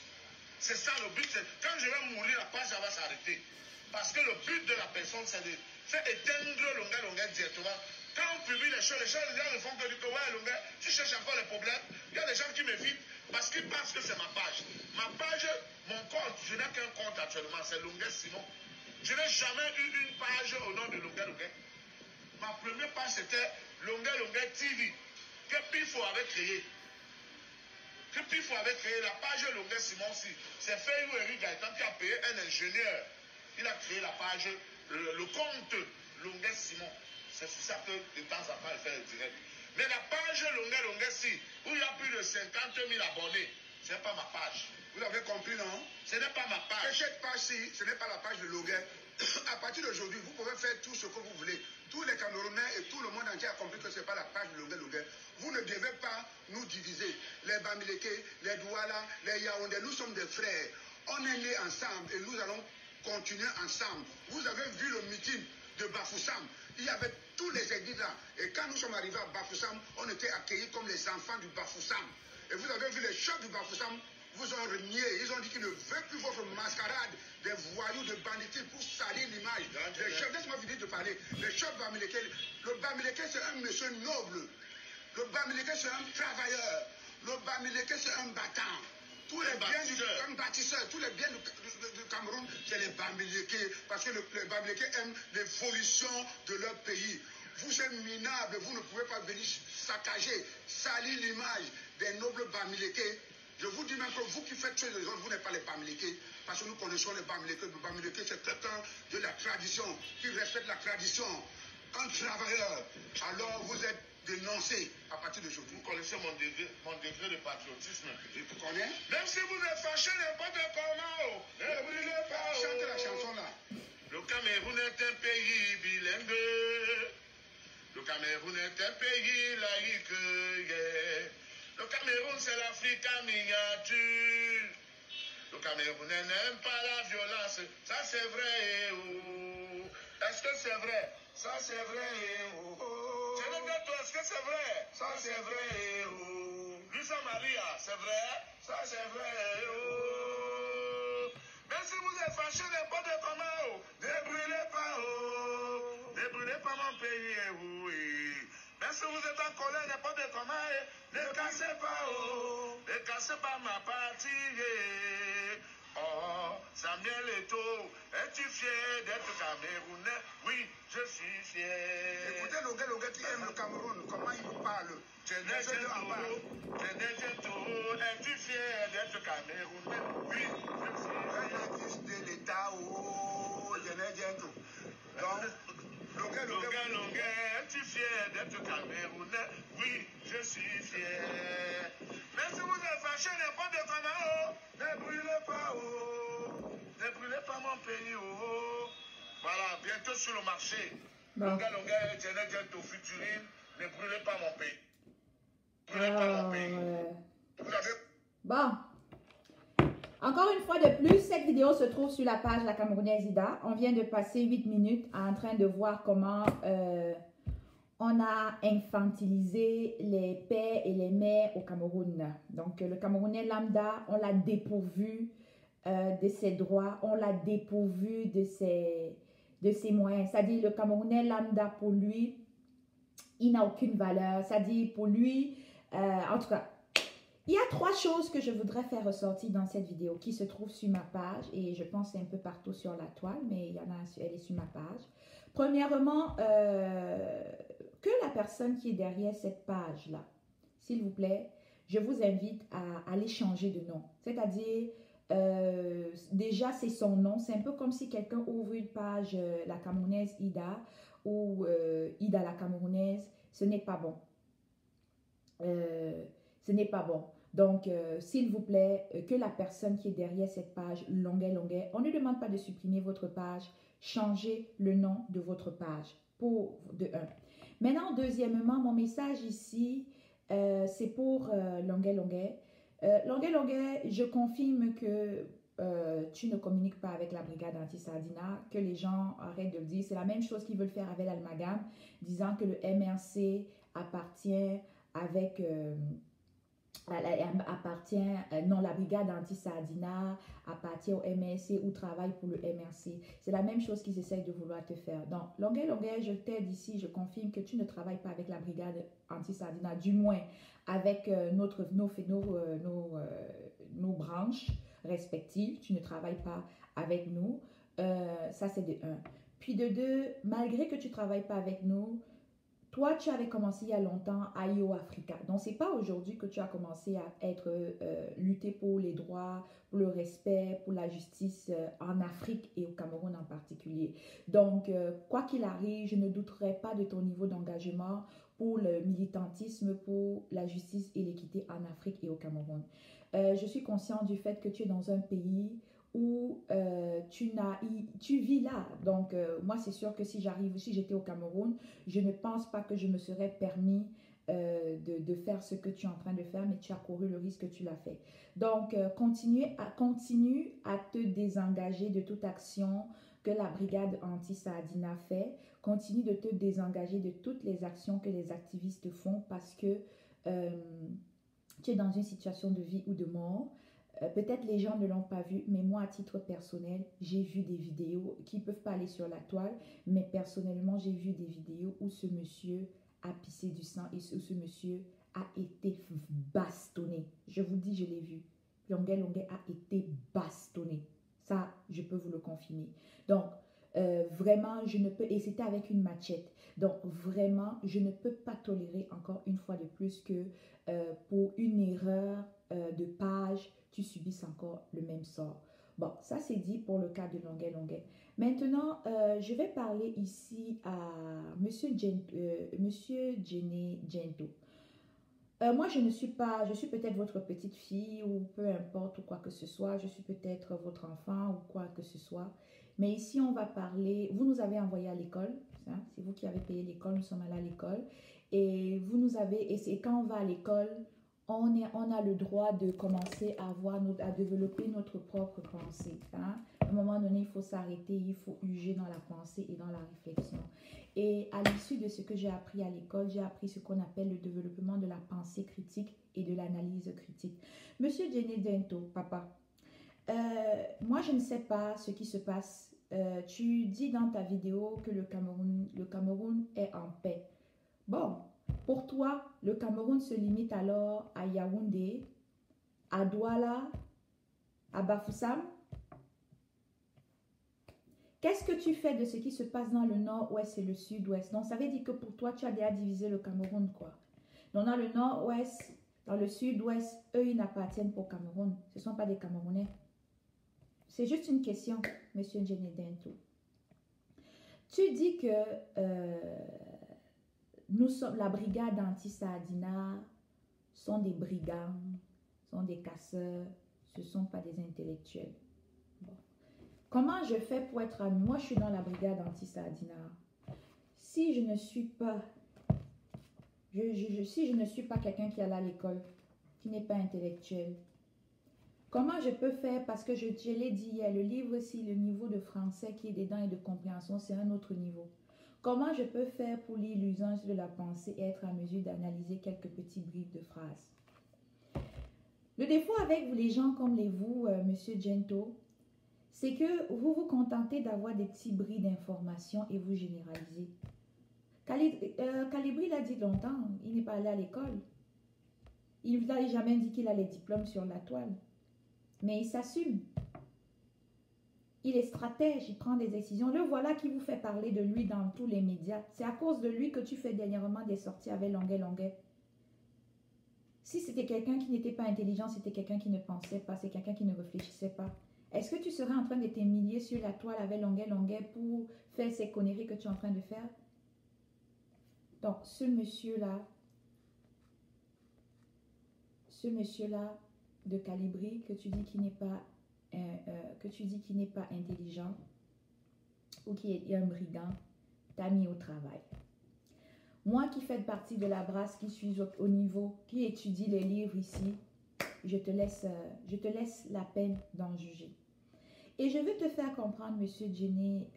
H: C'est ça le but. Quand je vais mourir, la page, ça va s'arrêter. Parce que le but de la personne, c'est de faire éteindre Longuet directement. Quand on publie les gens ne font que dire que ouais, Longuet, tu cherches encore les problèmes. Il y a des gens qui m'évitent parce qu'ils pensent que c'est ma page. Ma page, mon compte, je n'ai qu'un compte actuellement, c'est Longuet Simon. Je n'ai jamais eu une page au nom de Longuet. Ma première page, c'était Longuet TV, que Pifo avait créé. La page Longuet Simon aussi. C'est Fayou Eric Gaëtan qui a payé un ingénieur. Il a créé la page, le compte Longuet Simon. C'est pour ça que de temps en temps, il fait le direct. Mais la page Longuet si, où il y a plus de 50 000 abonnés, ce n'est pas ma page. Vous avez compris, non? Ce n'est pas ma page. Et cette page-ci, ce n'est pas la page de Longuet. À partir d'aujourd'hui, vous pouvez faire tout ce que vous voulez. Tous les Camerounais et tout le monde entier a compris que ce n'est pas la page de Longuet. Vous ne devez pas nous diviser. Les Bamileke, les Douala, les Yaoundé, nous sommes des frères. On est nés ensemble et nous allons continuer ensemble. Vous avez vu le meeting de Bafoussam. Il y avait tous les églises là. Et quand nous sommes arrivés à Bafoussam, on était accueillis comme les enfants du Bafoussam. Et vous avez vu les chefs du Bafoussam vous ont renié. Ils ont dit qu'ils ne veulent plus votre mascarade des voyous de banditisme pour salir l'image. Les chefs, laisse-moi finir de parler. Les chefs Bamileke, le Bamileke c'est un monsieur noble. Le Bamileke c'est un travailleur. Le Bamileke c'est un battant. Tous les biens du bâtisseur, tous les biens du Cameroun, c'est les Bamileke. Parce que les Bamileke aiment l'évolution de leur pays. Vous êtes minables, vous ne pouvez pas venir saccager, salir l'image des nobles Bamileke. Je vous dis même que vous qui faites choses les autres, vous n'êtes pas les Bamileke. Parce que nous connaissons les Bamileke. Le Bamileke, c'est quelqu'un de la tradition, qui respecte la tradition. Un travailleur. Alors vous êtes dénoncé à partir d'aujourd'hui. Vous connaissez mon degré de patriotisme. Je vous connais. Même si vous êtes fâché n'importe comment, ne brûlez pas. Chantez la chanson là. Le Cameroun est un pays bilingue. Le Cameroun est un pays laïque. Yeah. Le Cameroun, c'est l'Afrique en miniature. Le Cameroun n'aime pas la violence. Ça, c'est vrai. Oh. Est-ce que c'est vrai? Ça, c'est vrai. Oh. Je ne dis pas, est-ce que c'est vrai? Ça, c'est vrai. Oh. Luisa Maria, c'est vrai? Ça, c'est vrai. Oh. Même si vous êtes fâché n'importe comment, oh. Ne brûlez pas. Oh. Ne brûlez pas mon pays. Oh. Même si vous êtes en colère n'importe comment, ne cassez pas, oh, ne cassez pas ma partie. Oh, Samuel Eto'o, es-tu fier d'être Camerounais? Oui, je suis fier. Écoutez Longue qui aime le Cameroun, comment il vous parle? Es-tu fier d'être Camerounais? Oui, je suis un fils de l'État. Oh, donc, Longue, es-tu fier d'être Camerounais? Oui, je suis fier. Mais si vous êtes fâché, n'importe comment, ne brûlez pas, oh. Ne brûlez pas mon pays, oh. Voilà, bientôt sur le marché.
C: Bon.
H: Longue, au futurine, ne brûlez pas mon pays. Ne brûlez pas mon pays. Vous avez...
C: Bon. Encore une fois de plus, cette vidéo se trouve sur la page La Camerounaise Ida. On vient de passer 8 minutes en train de voir comment on a infantilisé les pères et les mères au Cameroun. Donc, le Camerounais lambda, on l'a dépourvu de ses droits, on l'a dépourvu de ses moyens. C'est-à-dire, le Camerounais lambda, pour lui, il n'a aucune valeur. C'est-à-dire, pour lui, en tout cas, il y a 3 choses que je voudrais faire ressortir dans cette vidéo qui se trouvent sur ma page et je pense un peu partout sur la toile, mais il y en a, elle est sur ma page. Premièrement, que la personne qui est derrière cette page-là, s'il vous plaît, je vous invite à aller changer de nom. C'est-à-dire, déjà c'est son nom, c'est un peu comme si quelqu'un ouvre une page La Camerounaise Ida ou Ida la Camerounaise, ce n'est pas bon. Ce n'est pas bon. Donc, s'il vous plaît, que la personne qui est derrière cette page, Longue, on ne demande pas de supprimer votre page, changez le nom de votre page, de 1. Maintenant, deuxièmement, mon message ici, c'est pour Longue. Longue, je confirme que tu ne communiques pas avec la brigade anti-Sardina, que les gens arrêtent de le dire. C'est la même chose qu'ils veulent faire avec l'Almagam, disant que le MRC appartient avec... non, la brigade anti-Sardina appartient au MRC ou travaille pour le MRC. C'est la même chose qu'ils essayent de vouloir te faire. Donc, Longue, je t'aide ici, je confirme que tu ne travailles pas avec la brigade anti-Sardina, du moins avec nos branches respectives. Tu ne travailles pas avec nous. Ça, c'est de 1. Puis de 2, malgré que tu ne travailles pas avec nous, toi, tu avais commencé il y a longtemps à IO Africa. Donc, ce n'est pas aujourd'hui que tu as commencé à lutter pour les droits, pour le respect, pour la justice en Afrique et au Cameroun en particulier. Donc, quoi qu'il arrive, je ne douterai pas de ton niveau d'engagement pour le militantisme, pour la justice et l'équité en Afrique et au Cameroun. Je suis consciente du fait que tu es dans un pays où tu vis là. Donc, moi, c'est sûr que si j'étais au Cameroun, je ne pense pas que je me serais permis de faire ce que tu es en train de faire, mais tu as couru le risque que tu l'as fait. Donc, continue à te désengager de toute action que la brigade anti-Sardina fait. Continue de te désengager de toutes les actions que les activistes font parce que tu es dans une situation de vie ou de mort. Peut-être les gens ne l'ont pas vu, mais moi, à titre personnel, j'ai vu des vidéos qui ne peuvent pas aller sur la toile, mais personnellement, j'ai vu des vidéos où ce monsieur a pissé du sang et où ce monsieur a été bastonné. Je vous dis, je l'ai vu. Longue a été bastonné. Ça, je peux vous le confirmer. Donc, vraiment, je ne peux... Et c'était avec une machette. Donc, vraiment, je ne peux pas tolérer encore une fois de plus que pour une erreur de page, tu subisses encore le même sort. Bon, ça c'est dit pour le cas de Longue. Maintenant, je vais parler ici à Monsieur Jenny Gento. Moi, je suis peut-être votre petite fille ou peu importe ou quoi que ce soit. Je suis peut-être votre enfant ou quoi que ce soit. Mais ici, on va parler... Vous nous avez envoyé à l'école. Hein, c'est vous qui avez payé l'école. Nous sommes allés à l'école. Et vous nous avez... Et quand on va à l'école... On a le droit de commencer à développer notre propre pensée. Hein? À un moment donné, il faut s'arrêter, il faut uger dans la pensée et dans la réflexion. Et à l'issue de ce que j'ai appris à l'école, j'ai appris ce qu'on appelle le développement de la pensée critique et de l'analyse critique. Monsieur Jenny Dento, papa, moi je ne sais pas ce qui se passe. Tu dis dans ta vidéo que le Cameroun est en paix. Bon. Pour toi, le Cameroun se limite alors à Yaoundé, à Douala, à Bafoussam. Qu'est-ce que tu fais de ce qui se passe dans le nord-ouest et le sud-ouest? Donc, ça veut dire que pour toi, tu as déjà divisé le Cameroun, quoi. Donc, dans le nord-ouest, dans le sud-ouest, eux, ils n'appartiennent pas au Cameroun. Ce ne sont pas des Camerounais. C'est juste une question, Monsieur Djenedento. Tu dis que nous sommes la brigade anti-Saadina, sont des brigands, sont des casseurs, ce ne sont pas des intellectuels. Bon. Comment je fais pour être ami? Moi, je suis dans la brigade anti-Saadina. Si je ne suis pas, si je ne suis pas quelqu'un qui est à l'école, qui n'est pas intellectuel, comment je peux faire? Parce que je l'ai dit hier, le livre, si le niveau de français qui est dedans et de compréhension, c'est un autre niveau. Comment je peux faire pour lire l'usage de la pensée et être à mesure d'analyser quelques petits bribes de phrases? Le défaut avec vous, les gens comme vous, Monsieur Gento, c'est que vous vous contentez d'avoir des petits bris d'informations et vous généralisez. Calibri l'a dit longtemps, il n'est pas allé à l'école. Il n'a jamais dit qu'il a les diplômes sur la toile. Mais il s'assume. Il est stratège, il prend des décisions. Le voilà qui vous fait parler de lui dans tous les médias. C'est à cause de lui que tu fais dernièrement des sorties avec Longuet. Si c'était quelqu'un qui n'était pas intelligent, c'était quelqu'un qui ne pensait pas, c'est quelqu'un qui ne réfléchissait pas. Est-ce que tu serais en train de t'humilier sur la toile avec Longuet pour faire ces conneries que tu es en train de faire? Donc, ce monsieur-là de Calibri, que tu dis qu'il n'est pas intelligent ou qui est un brigand, t'a mis au travail. Moi qui fais partie de la brasse, qui suis au niveau, qui étudie les livres ici, je te laisse la peine d'en juger. Et je veux te faire comprendre, Monsieur Djenedento,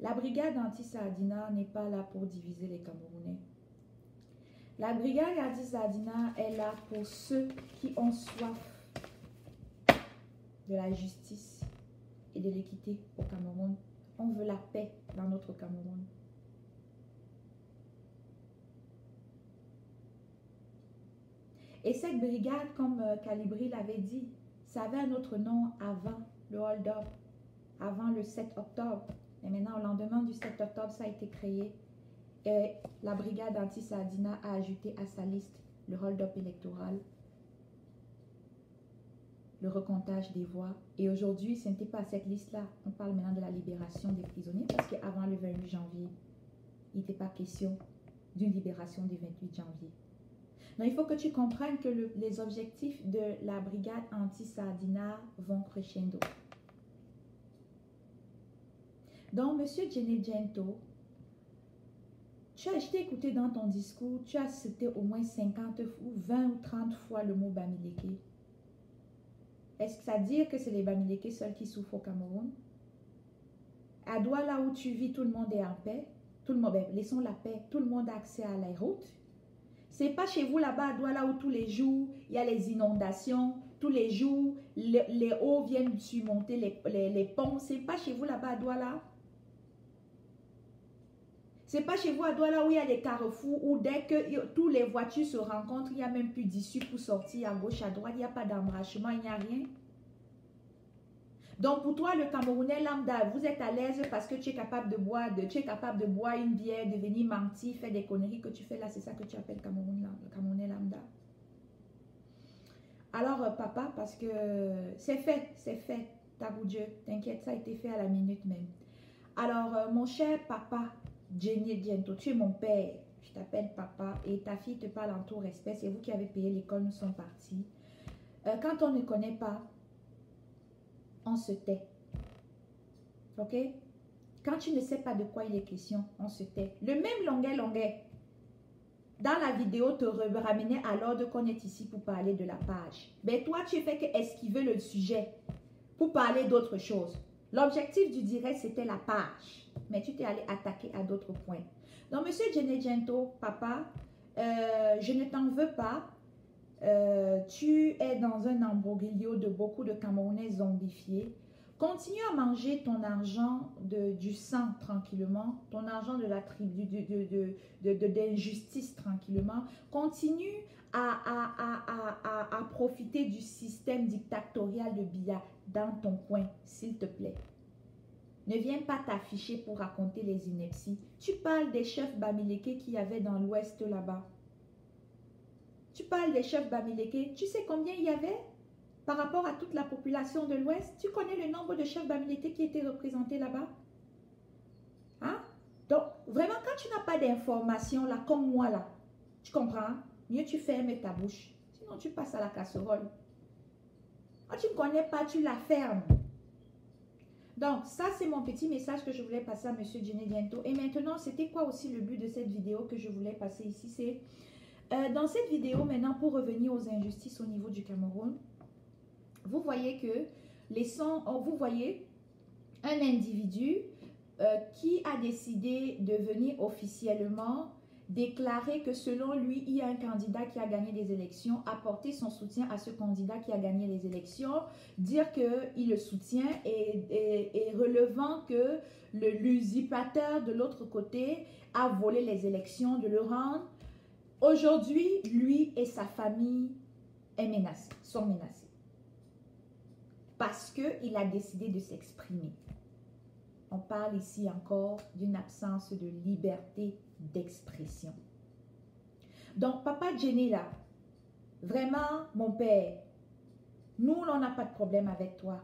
C: la brigade anti-Saadina n'est pas là pour diviser les Camerounais. La brigade anti-Saadina est là pour ceux qui ont soif de la justice et de l'équité au Cameroun. On veut la paix dans notre Cameroun. Et cette brigade, comme Calibri l'avait dit, ça avait un autre nom avant le hold-up, avant le 7 octobre. Et maintenant, au lendemain du 7 octobre, ça a été créé. Et la brigade anti-Saadina a ajouté à sa liste le hold-up électoral, le recomptage des voix. Et aujourd'hui, ce n'était pas cette liste-là. On parle maintenant de la libération des prisonniers parce qu'avant le 28 janvier, il n'était pas question d'une libération du 28 janvier. Donc, il faut que tu comprennes que les objectifs de la brigade anti-Saadina vont crescendo. Donc, Monsieur Djenedento, je t'ai écouté dans ton discours, tu as cité au moins 50 ou 20 ou 30 fois le mot Bamileke. Est-ce que ça veut dire que c'est les Bamileke seuls qui souffrent au Cameroun? À Douala où tu vis, tout le monde est en paix. Tout le monde, laissons la paix. Tout le monde a accès à la route. C'est pas chez vous là-bas à Douala où tous les jours, il y a les inondations. Tous les jours, les eaux viennent surmonter les ponts. C'est pas chez vous là-bas à Douala. C'est pas chez vous à Douala où il y a des carrefours où dès que toutes les voitures se rencontrent, il n'y a même plus d'issue pour sortir à gauche, à droite, il n'y a pas d'embrachement, il n'y a rien. Donc pour toi, le Camerounais lambda, vous êtes à l'aise parce que tu es capable de boire, une bière, de venir mentir, faire des conneries que tu fais là, c'est ça que tu appelles le Camerounais lambda. Alors papa, parce que c'est fait, tabou Dieu, t'inquiète, ça a été fait à la minute même. Alors mon cher papa, Djenedento, tu es mon père, je t'appelle papa et ta fille te parle en tout respect, c'est vous qui avez payé l'école, nous sommes partis. Quand on ne connaît pas, on se tait, ok? Quand tu ne sais pas de quoi il est question, on se tait. Le même Longuet, dans la vidéo, te ramenait à l'ordre qu'on est ici pour parler de la page. Mais toi, tu fais que esquiver le sujet pour parler d'autre chose. L'objectif du direct, c'était la page. Mais tu t'es allé attaquer à d'autres points. Donc, Monsieur Djenedento, papa, je ne t'en veux pas. Tu es dans un embroglio de beaucoup de Camerounais zombifiés. continue à manger ton argent du sang tranquillement, ton argent de la tribu, d'injustice tranquillement. Continue à profiter du système dictatorial de Biya dans ton coin, s'il te plaît. Ne viens pas t'afficher pour raconter les inepties. Tu parles des chefs Bamileke qu'il y avait dans l'ouest là-bas. Tu parles des chefs Bamileke. Tu sais combien il y avait par rapport à toute la population de l'ouest? Tu connais le nombre de chefs Bamileke qui étaient représentés là-bas? Hein? Donc, vraiment, quand tu n'as pas d'informations là, comme moi là, tu comprends? Mieux tu fermes ta bouche. Sinon, tu passes à la casserole. Quand tu ne connais pas, tu la fermes. Donc, ça, c'est mon petit message que je voulais passer à M. Djene Diento. Et maintenant, c'était quoi aussi le but de cette vidéo que je voulais passer ici? C'est dans cette vidéo, maintenant, pour revenir aux injustices au niveau du Cameroun, vous voyez que vous voyez un individu qui a décidé de venir officiellement déclarer que selon lui, il y a un candidat qui a gagné les élections, apporter son soutien à ce candidat qui a gagné les élections, dire qu'il le soutient et relevant que l'usurpateur de l'autre côté a volé les élections, de le rendre. Aujourd'hui, lui et sa famille sont menacés. Parce qu'il a décidé de s'exprimer. On parle ici encore d'une absence de liberté d'expression. Donc, Papa Djene là, vraiment, mon père, nous, on n'a pas de problème avec toi.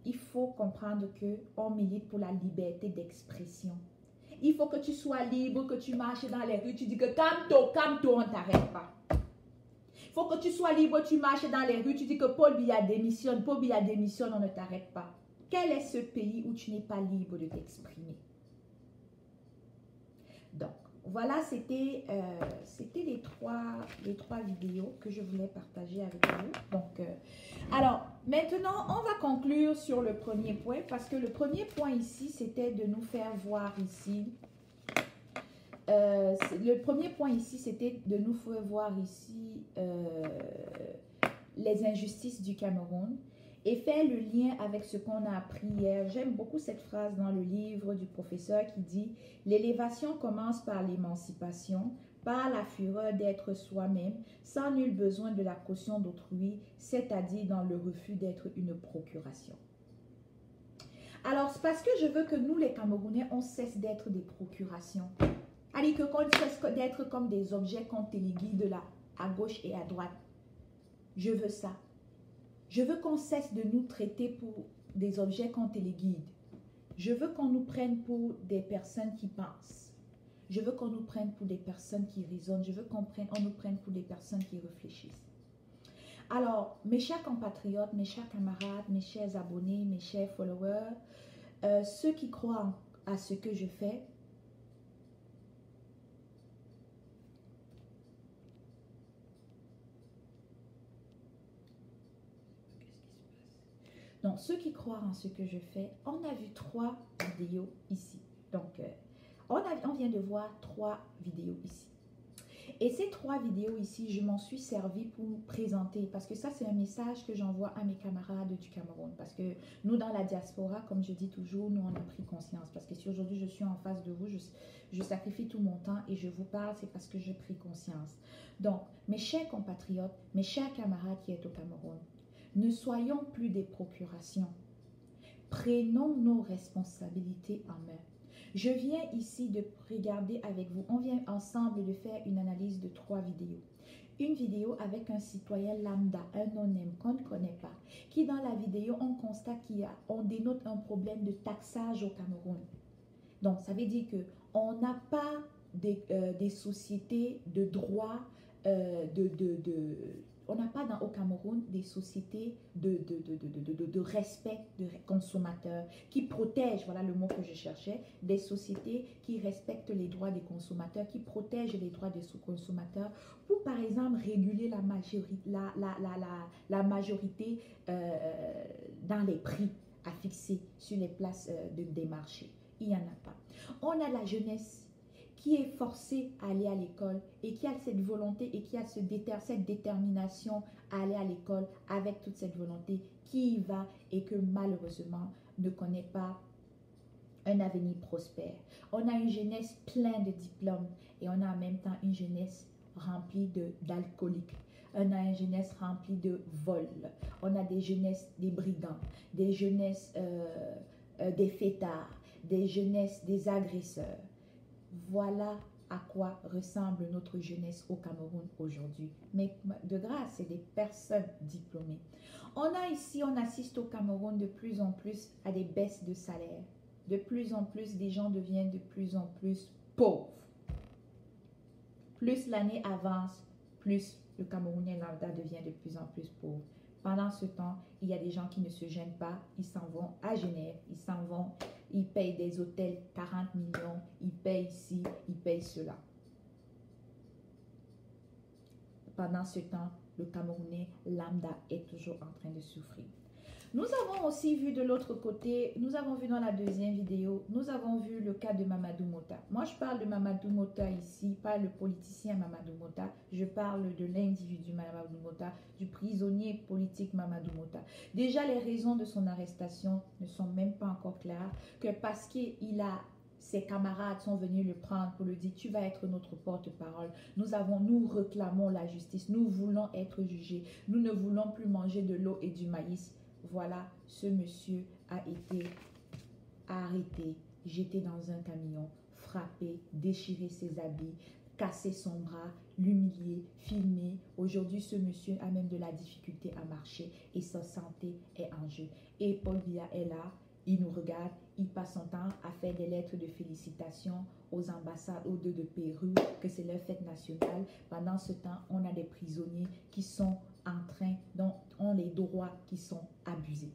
C: Il faut comprendre qu'on milite pour la liberté d'expression. Il faut que tu sois libre, que tu marches dans les rues, tu dis que calme-toi, on ne t'arrête pas. Il faut que tu sois libre, tu marches dans les rues, tu dis que Paul Biya démissionne, on ne t'arrête pas. Quel est ce pays où tu n'es pas libre de t'exprimer? Donc, voilà, c'était les trois vidéos que je voulais partager avec vous. Donc, alors, maintenant, on va conclure sur le premier point, parce que le premier point ici, c'était de nous faire voir ici. Le premier point ici, c'était de nous faire voir ici les injustices du Cameroun. Et faire le lien avec ce qu'on a appris hier. J'aime beaucoup cette phrase dans le livre du professeur qui dit « L'élévation commence par l'émancipation, par la fureur d'être soi-même, sans nul besoin de la caution d'autrui, c'est-à-dire dans le refus d'être une procuration. » Alors, c'est parce que je veux que nous, les Camerounais, on cesse d'être des procurations. C'est-à-dire qu'on cesse d'être comme des objets qu'on téléguide là, à gauche et à droite. Je veux ça. Je veux qu'on cesse de nous traiter pour des objets qu'on téléguide. Je veux qu'on nous prenne pour des personnes qui pensent. Je veux qu'on nous prenne pour des personnes qui raisonnent. Je veux qu'on nous prenne pour des personnes qui réfléchissent. Alors, mes chers compatriotes, mes chers camarades, mes chers abonnés, mes chers followers, ceux qui croient à ce que je fais, donc, ceux qui croient en ce que je fais, on a vu 3 vidéos ici. Donc, on vient de voir 3 vidéos ici. Et ces 3 vidéos ici, je m'en suis servi pour vous présenter. Parce que ça, c'est un message que j'envoie à mes camarades du Cameroun. Parce que nous, dans la diaspora, comme je dis toujours, nous, on a pris conscience. Parce que si aujourd'hui, je suis en face de vous, je sacrifie tout mon temps et je vous parle, c'est parce que j'ai pris conscience. Donc, mes chers compatriotes, mes chers camarades qui sont au Cameroun, ne soyons plus des procurations. Prenons nos responsabilités en main. Je viens ici de regarder avec vous. On vient ensemble de faire une analyse de 3 vidéos. Une vidéo avec un citoyen lambda, un non-aime qu'on ne connaît pas, qui dans la vidéo, on constate qu'on dénote un problème de taxage au Cameroun. Donc, ça veut dire qu'on n'a pas des sociétés de droit, on n'a pas au Cameroun des sociétés de respect des consommateurs qui protègent, voilà le mot que je cherchais, des sociétés qui respectent les droits des consommateurs, qui protègent les droits des consommateurs pour par exemple réguler la majorité dans les prix à fixer sur les places des marchés. Il n'y en a pas. On a la jeunesse qui est forcé à aller à l'école et qui a cette volonté et qui a cette détermination à aller à l'école avec toute cette volonté, qui y va et que malheureusement ne connaît pas un avenir prospère. On a une jeunesse pleine de diplômes et on a en même temps une jeunesse remplie d'alcooliques. On a une jeunesse remplie de vols. On a des jeunesses des brigands, des jeunesses des fêtards, des jeunesses des agresseurs. Voilà à quoi ressemble notre jeunesse au Cameroun aujourd'hui. Mais de grâce, c'est des personnes diplômées. On assiste au Cameroun de plus en plus à des baisses de salaire. De plus en plus, des gens deviennent de plus en plus pauvres. Plus l'année avance, plus le Camerounais lambda devient de plus en plus pauvre. Pendant ce temps, il y a des gens qui ne se gênent pas, ils s'en vont à Genève, ils s'en vont, ils payent des hôtels 40 millions, ils payent ici, ils payent cela. Pendant ce temps, le Camerounais lambda est toujours en train de souffrir. Nous avons aussi vu de l'autre côté, nous avons vu dans la deuxième vidéo, nous avons vu le cas de Mamadou Mota. Moi, je parle de Mamadou Mota ici, pas le politicien Mamadou Mota. Je parle de l'individu Mamadou Mota, du prisonnier politique Mamadou Mota. Déjà, les raisons de son arrestation ne sont même pas encore claires, que parce qu'il a... Ses camarades sont venus le prendre pour lui dire « Tu vas être notre porte-parole. Nous réclamons la justice. Nous voulons être jugés. Nous ne voulons plus manger de l'eau et du maïs. » Voilà, ce monsieur a été arrêté, jeté dans un camion, frappé, déchiré ses habits, cassé son bras, l'humilier, filmé. Aujourd'hui, ce monsieur a même de la difficulté à marcher et sa santé est en jeu. Et Paul Biya est là. Il nous regarde, il passe son temps à faire des lettres de félicitations aux ambassades, aux deux de Pérou, que c'est leur fête nationale. Pendant ce temps, on a des prisonniers qui sont en train, dont ont les droits qui sont abusés.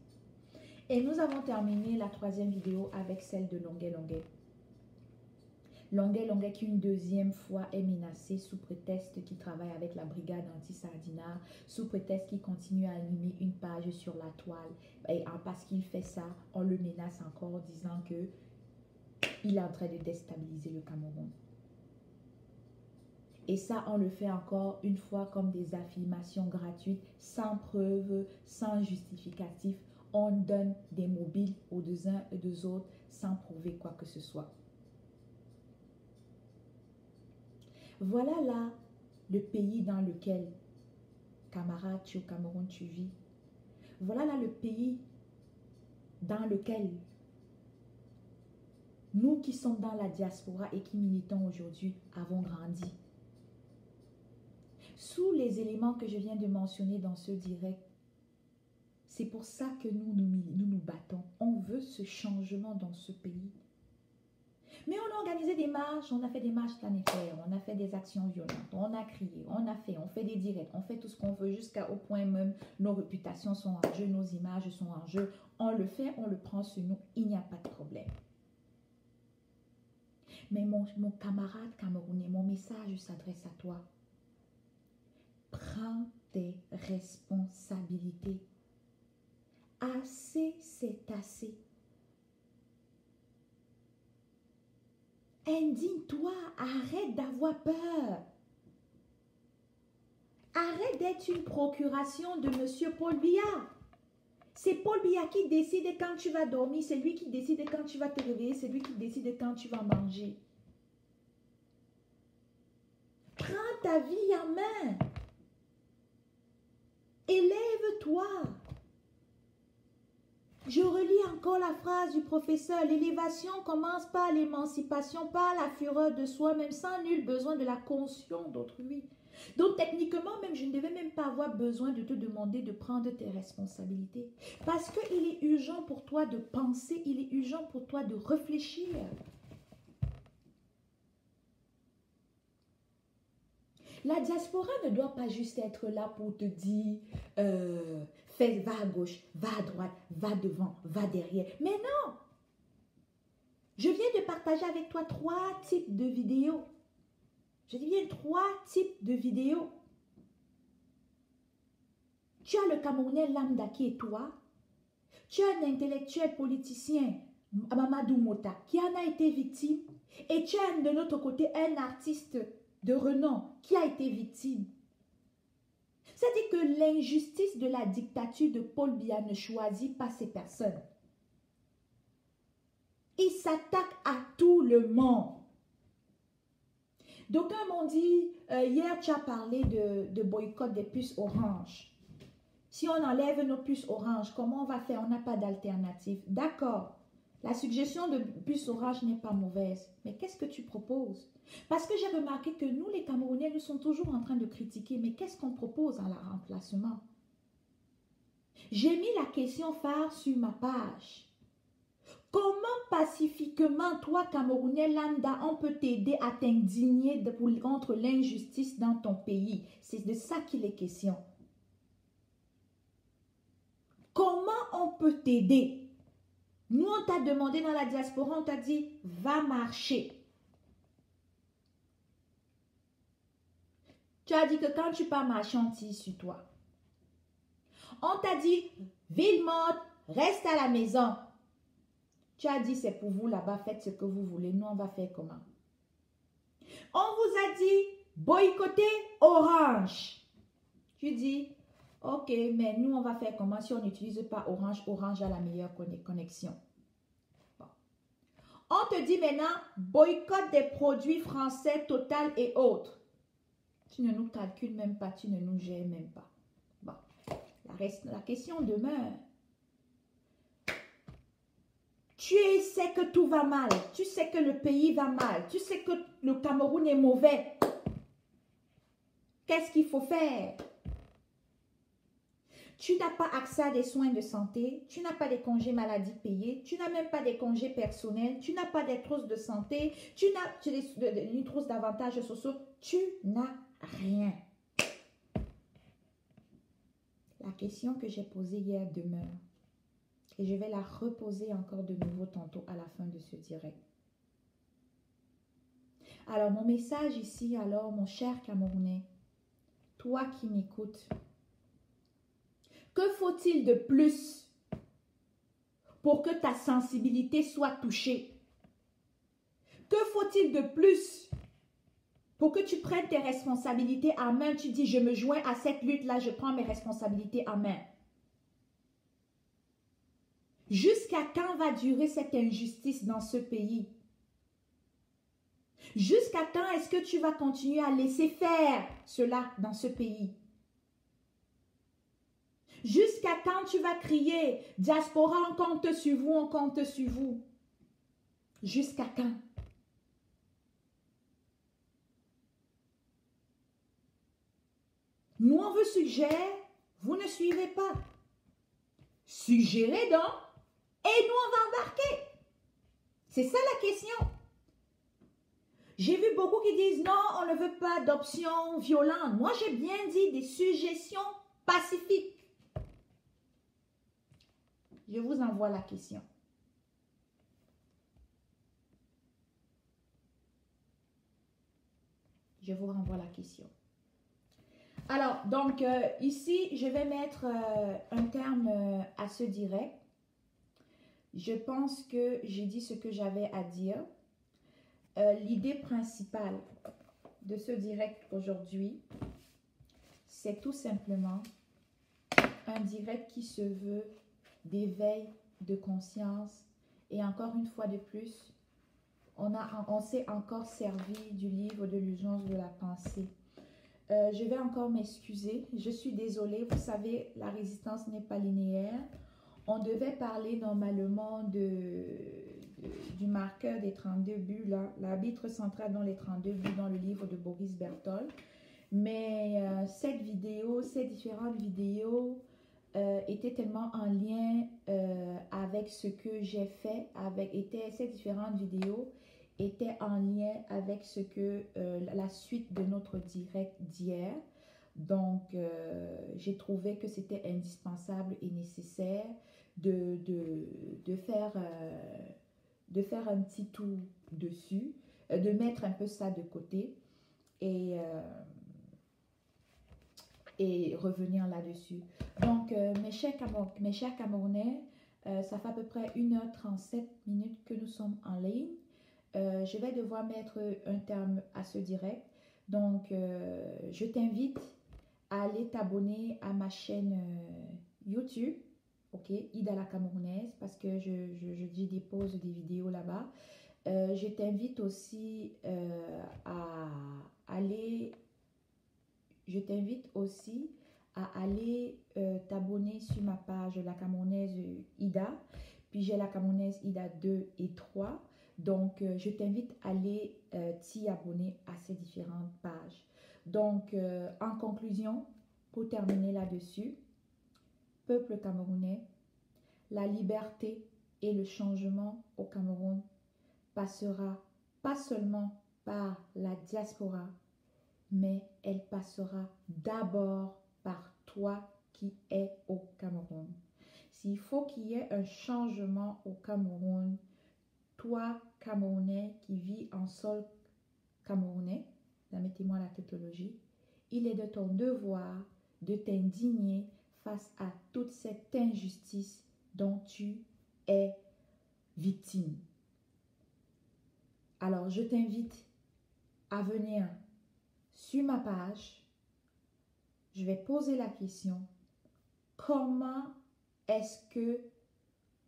C: Et nous avons terminé la troisième vidéo avec celle de Longuet Longuet. Longuet Longuet qui une deuxième fois est menacé sous prétexte qu'il travaille avec la brigade anti-Sardinat, sous prétexte qu'il continue à animer une page sur la toile. Et parce qu'il fait ça, on le menace encore disant que il est en train de déstabiliser le Cameroun. Et ça, on le fait encore une fois comme des affirmations gratuites, sans preuve, sans justificatif. On donne des mobiles aux uns et aux autres sans prouver quoi que ce soit. Voilà là le pays dans lequel, camarade, tu es au Cameroun, tu vis. Voilà là le pays dans lequel nous qui sommes dans la diaspora et qui militons aujourd'hui avons grandi. Sous les éléments que je viens de mentionner dans ce direct, c'est pour ça que nous nous battons. On veut ce changement dans ce pays. Mais on a organisé des marches, on a fait des marches planétaires, on a fait des actions violentes, on a crié, on fait des directs, on fait tout ce qu'on veut jusqu'au point même nos réputations sont en jeu, nos images sont en jeu. On le fait, on le prend sur nous, il n'y a pas de problème. Mais mon camarade camerounais, mon message s'adresse à toi. Prends tes responsabilités. Assez, c'est assez. Indigne-toi, arrête d'avoir peur. Arrête d'être une procuration de M. Paul Biya. C'est Paul Biya qui décide quand tu vas dormir, c'est lui qui décide quand tu vas te réveiller, c'est lui qui décide quand tu vas manger. Prends ta vie en main. Élève-toi. Je relis encore la phrase du professeur. L'élévation commence par l'émancipation, par la fureur de soi-même, sans nul besoin de la conscience d'autrui. Donc techniquement, même je ne devais même pas avoir besoin de te demander de prendre tes responsabilités. Parce qu'il est urgent pour toi de penser, il est urgent pour toi de réfléchir. La diaspora ne doit pas juste être là pour te dire va à gauche, va à droite, va devant, va derrière. Mais non! Je viens de partager avec toi 3 types de vidéos. Je dis bien 3 types de vidéos. Tu as le Camerounais lambda qui est toi. Tu as un intellectuel politicien, Mamadou Mota, qui en a été victime. Et tu as de notre côté un artiste de renom qui a été victime. C'est-à-dire que l'injustice de la dictature de Paul Biya ne choisit pas ces personnes. Il s'attaque à tout le monde. D'aucuns m'ont dit, hier tu as parlé de boycott des puces orange. Si on enlève nos puces orange, comment on va faire? On n'a pas d'alternative. D'accord, la suggestion de puces orange n'est pas mauvaise. Mais qu'est-ce que tu proposes? Parce que j'ai remarqué que nous, les Camerounais, nous sommes toujours en train de critiquer. Mais qu'est-ce qu'on propose en la remplacement? J'ai mis la question phare sur ma page. Comment pacifiquement, toi, Camerounais lambda, on peut t'aider à t'indigner contre l'injustice dans ton pays? C'est de ça qu'il est question. Comment on peut t'aider? Nous, on t'a demandé dans la diaspora, on t'a dit, va marcher. Tu as dit que quand tu pars marcher, on tire sur toi. On t'a dit, ville morte, reste à la maison. Tu as dit, c'est pour vous là-bas, faites ce que vous voulez. Nous, on va faire comment? On vous a dit, boycotter Orange. Tu dis, ok, mais nous, on va faire comment si on n'utilise pas Orange? Orange a la meilleure connexion. Bon. On te dit maintenant, boycott des produits français, Total et autres. Tu ne nous calcules même pas, tu ne nous gères même pas. Bon, la question demeure. Tu sais que tout va mal, tu sais que le pays va mal, tu sais que le Cameroun est mauvais. Qu'est-ce qu'il faut faire? Tu n'as pas accès à des soins de santé, tu n'as pas des congés maladie payés, tu n'as même pas des congés personnels, tu n'as pas des trousses de santé, tu n'as une trousse d'avantages sociaux, tu n'as rien. La question que j'ai posée hier demeure. Et je vais la reposer encore de nouveau tantôt à la fin de ce direct. Alors, mon message ici, alors, mon cher Camerounais, toi qui m'écoutes, que faut-il de plus pour que ta sensibilité soit touchée? Que faut-il de plus pour que tu prennes tes responsabilités en main? Tu dis, je me joins à cette lutte-là, je prends mes responsabilités en main. Jusqu'à quand va durer cette injustice dans ce pays? Jusqu'à quand est-ce que tu vas continuer à laisser faire cela dans ce pays? Jusqu'à quand tu vas crier, diaspora, on compte sur vous, on compte sur vous? Jusqu'à quand? Nous, on vous suggère, vous ne suivez pas. Suggérez donc. Et nous, on va embarquer. C'est ça la question. J'ai vu beaucoup qui disent non, on ne veut pas d'options violentes. Moi, j'ai bien dit des suggestions pacifiques. Je vous envoie la question. Je vous renvoie la question. Alors, donc, ici, je vais mettre un terme à ce direct. Je pense que j'ai dit ce que j'avais à dire. L'idée principale de ce direct aujourd'hui, c'est tout simplement un direct qui se veut d'éveil de conscience. Et encore une fois de plus, on s'est encore servi du livre de l'urgence de la pensée. Je vais encore m'excuser. Je suis désolée. Vous savez, la résistance n'est pas linéaire. On devait parler normalement du marqueur des 32 buts, l'arbitre central dans les 32 buts dans le livre de Boris Berthold. Mais cette vidéo, ces différentes vidéos étaient tellement en lien avec ce que j'ai fait, ces différentes vidéos étaient en lien avec ce que la suite de notre direct d'hier. Donc, j'ai trouvé que c'était indispensable et nécessaire de faire un petit tour dessus, de mettre un peu ça de côté et revenir là-dessus. Donc, mes chers Camerounais, ça fait à peu près 1h37 que nous sommes en ligne. je vais devoir mettre un terme à ce direct. Donc, je t'invite à aller t'abonner à ma chaîne YouTube, ok, Ida la Camerounaise, parce que je dépose des vidéos là-bas. Je t'invite aussi à aller t'abonner sur ma page La Camerounaise Ida, puis j'ai La Camerounaise Ida 2 et 3. Donc, je t'invite à aller t'y abonner à ces différentes pages. Donc, en conclusion, pour terminer là-dessus, peuple camerounais, la liberté et le changement au Cameroun passera pas seulement par la diaspora, mais elle passera d'abord par toi qui es au Cameroun. S'il faut qu'il y ait un changement au Cameroun, toi, Camerounais qui vis en sol camerounais, permettez-moi la tautologie, il est de ton devoir de t'indigner face à toute cette injustice dont tu es victime. Alors, je t'invite à venir sur ma page. Je vais poser la question, comment est-ce que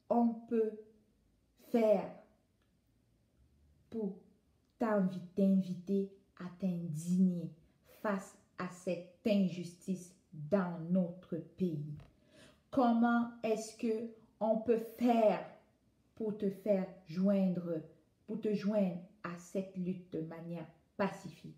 C: on peut faire pour t'inviter à t'indigner face à cette injustice dans notre pays? Comment est-ce que on peut faire pour te faire joindre, pour te joindre à cette lutte de manière pacifique?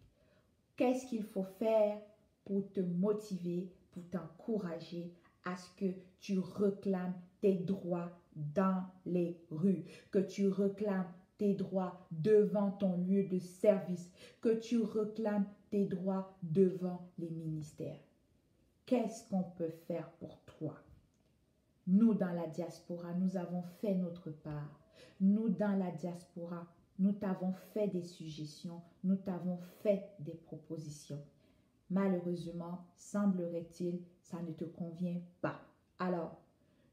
C: Qu'est-ce qu'il faut faire pour te motiver, pour t'encourager à ce que tu réclames tes droits dans les rues, que tu réclames tes droits devant ton lieu de service, que tu réclames tes droits devant les ministères? Qu'est-ce qu'on peut faire pour toi? Nous, dans la diaspora, nous avons fait notre part. Nous, dans la diaspora, nous t'avons fait des suggestions, nous t'avons fait des propositions. Malheureusement, semblerait-il, ça ne te convient pas. Alors,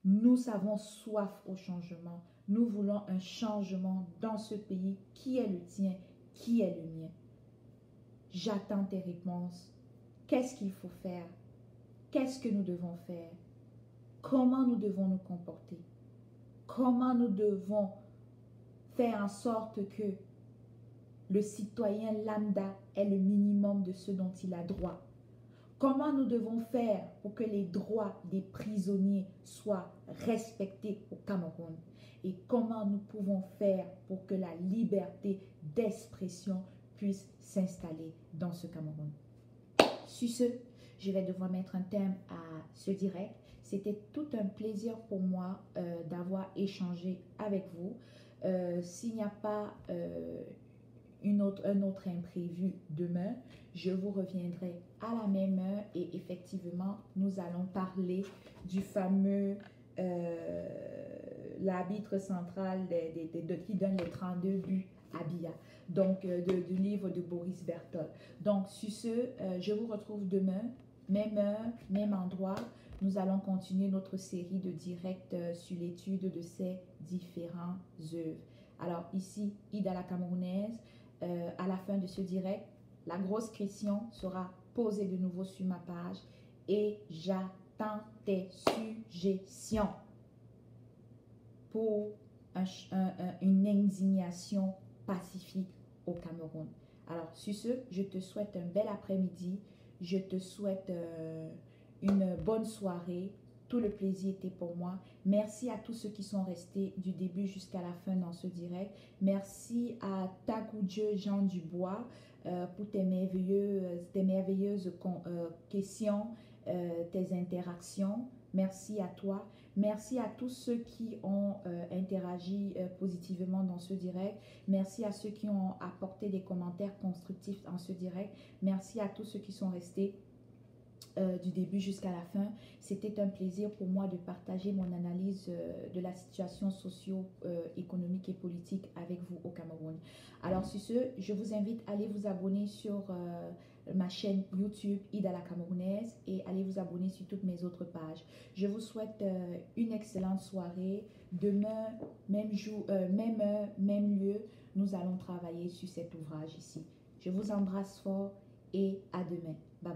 C: nous avons soif au changement. Nous voulons un changement dans ce pays qui est le tien, qui est le mien. J'attends tes réponses. Qu'est-ce qu'il faut faire? Qu'est-ce que nous devons faire? Comment nous devons nous comporter? Comment nous devons faire en sorte que le citoyen lambda ait le minimum de ce dont il a droit? Comment nous devons faire pour que les droits des prisonniers soient respectés au Cameroun? Et comment nous pouvons faire pour que la liberté d'expression puisse s'installer dans ce Cameroun? Sur ce, je vais devoir mettre un terme à ce direct. C'était tout un plaisir pour moi d'avoir échangé avec vous. S'il n'y a pas un autre imprévu demain, je vous reviendrai à la même heure et effectivement, nous allons parler du fameux l'arbitre central qui donne les 32 buts à Biya, donc du livre de Boris Berthold. Donc sur ce, je vous retrouve demain, même heure, même endroit. Nous allons continuer notre série de directs sur l'étude de ces différentes œuvres. Alors ici, Ida la Camerounaise, à la fin de ce direct, la grosse question sera posée de nouveau sur ma page et j'attends tes suggestions pour une indignation pacifique au Cameroun. Alors sur ce, je te souhaite un bel après-midi, je te souhaite une bonne soirée. Tout le plaisir était pour moi. Merci à tous ceux qui sont restés du début jusqu'à la fin dans ce direct. Merci à Takoudjeu Jean Dubois pour tes merveilleuses questions, tes interactions. Merci à toi. Merci à tous ceux qui ont interagi positivement dans ce direct. Merci à ceux qui ont apporté des commentaires constructifs dans ce direct. Merci à tous ceux qui sont restés du début jusqu'à la fin. C'était un plaisir pour moi de partager mon analyse de la situation socio-économique et politique avec vous au Cameroun. Alors sur ce, je vous invite à aller vous abonner sur ma chaîne YouTube Ida la Camerounaise et allez vous abonner sur toutes mes autres pages. Je vous souhaite une excellente soirée. Demain, même jour, même heure, même lieu, nous allons travailler sur cet ouvrage ici. Je vous embrasse fort et à demain. Bye bye.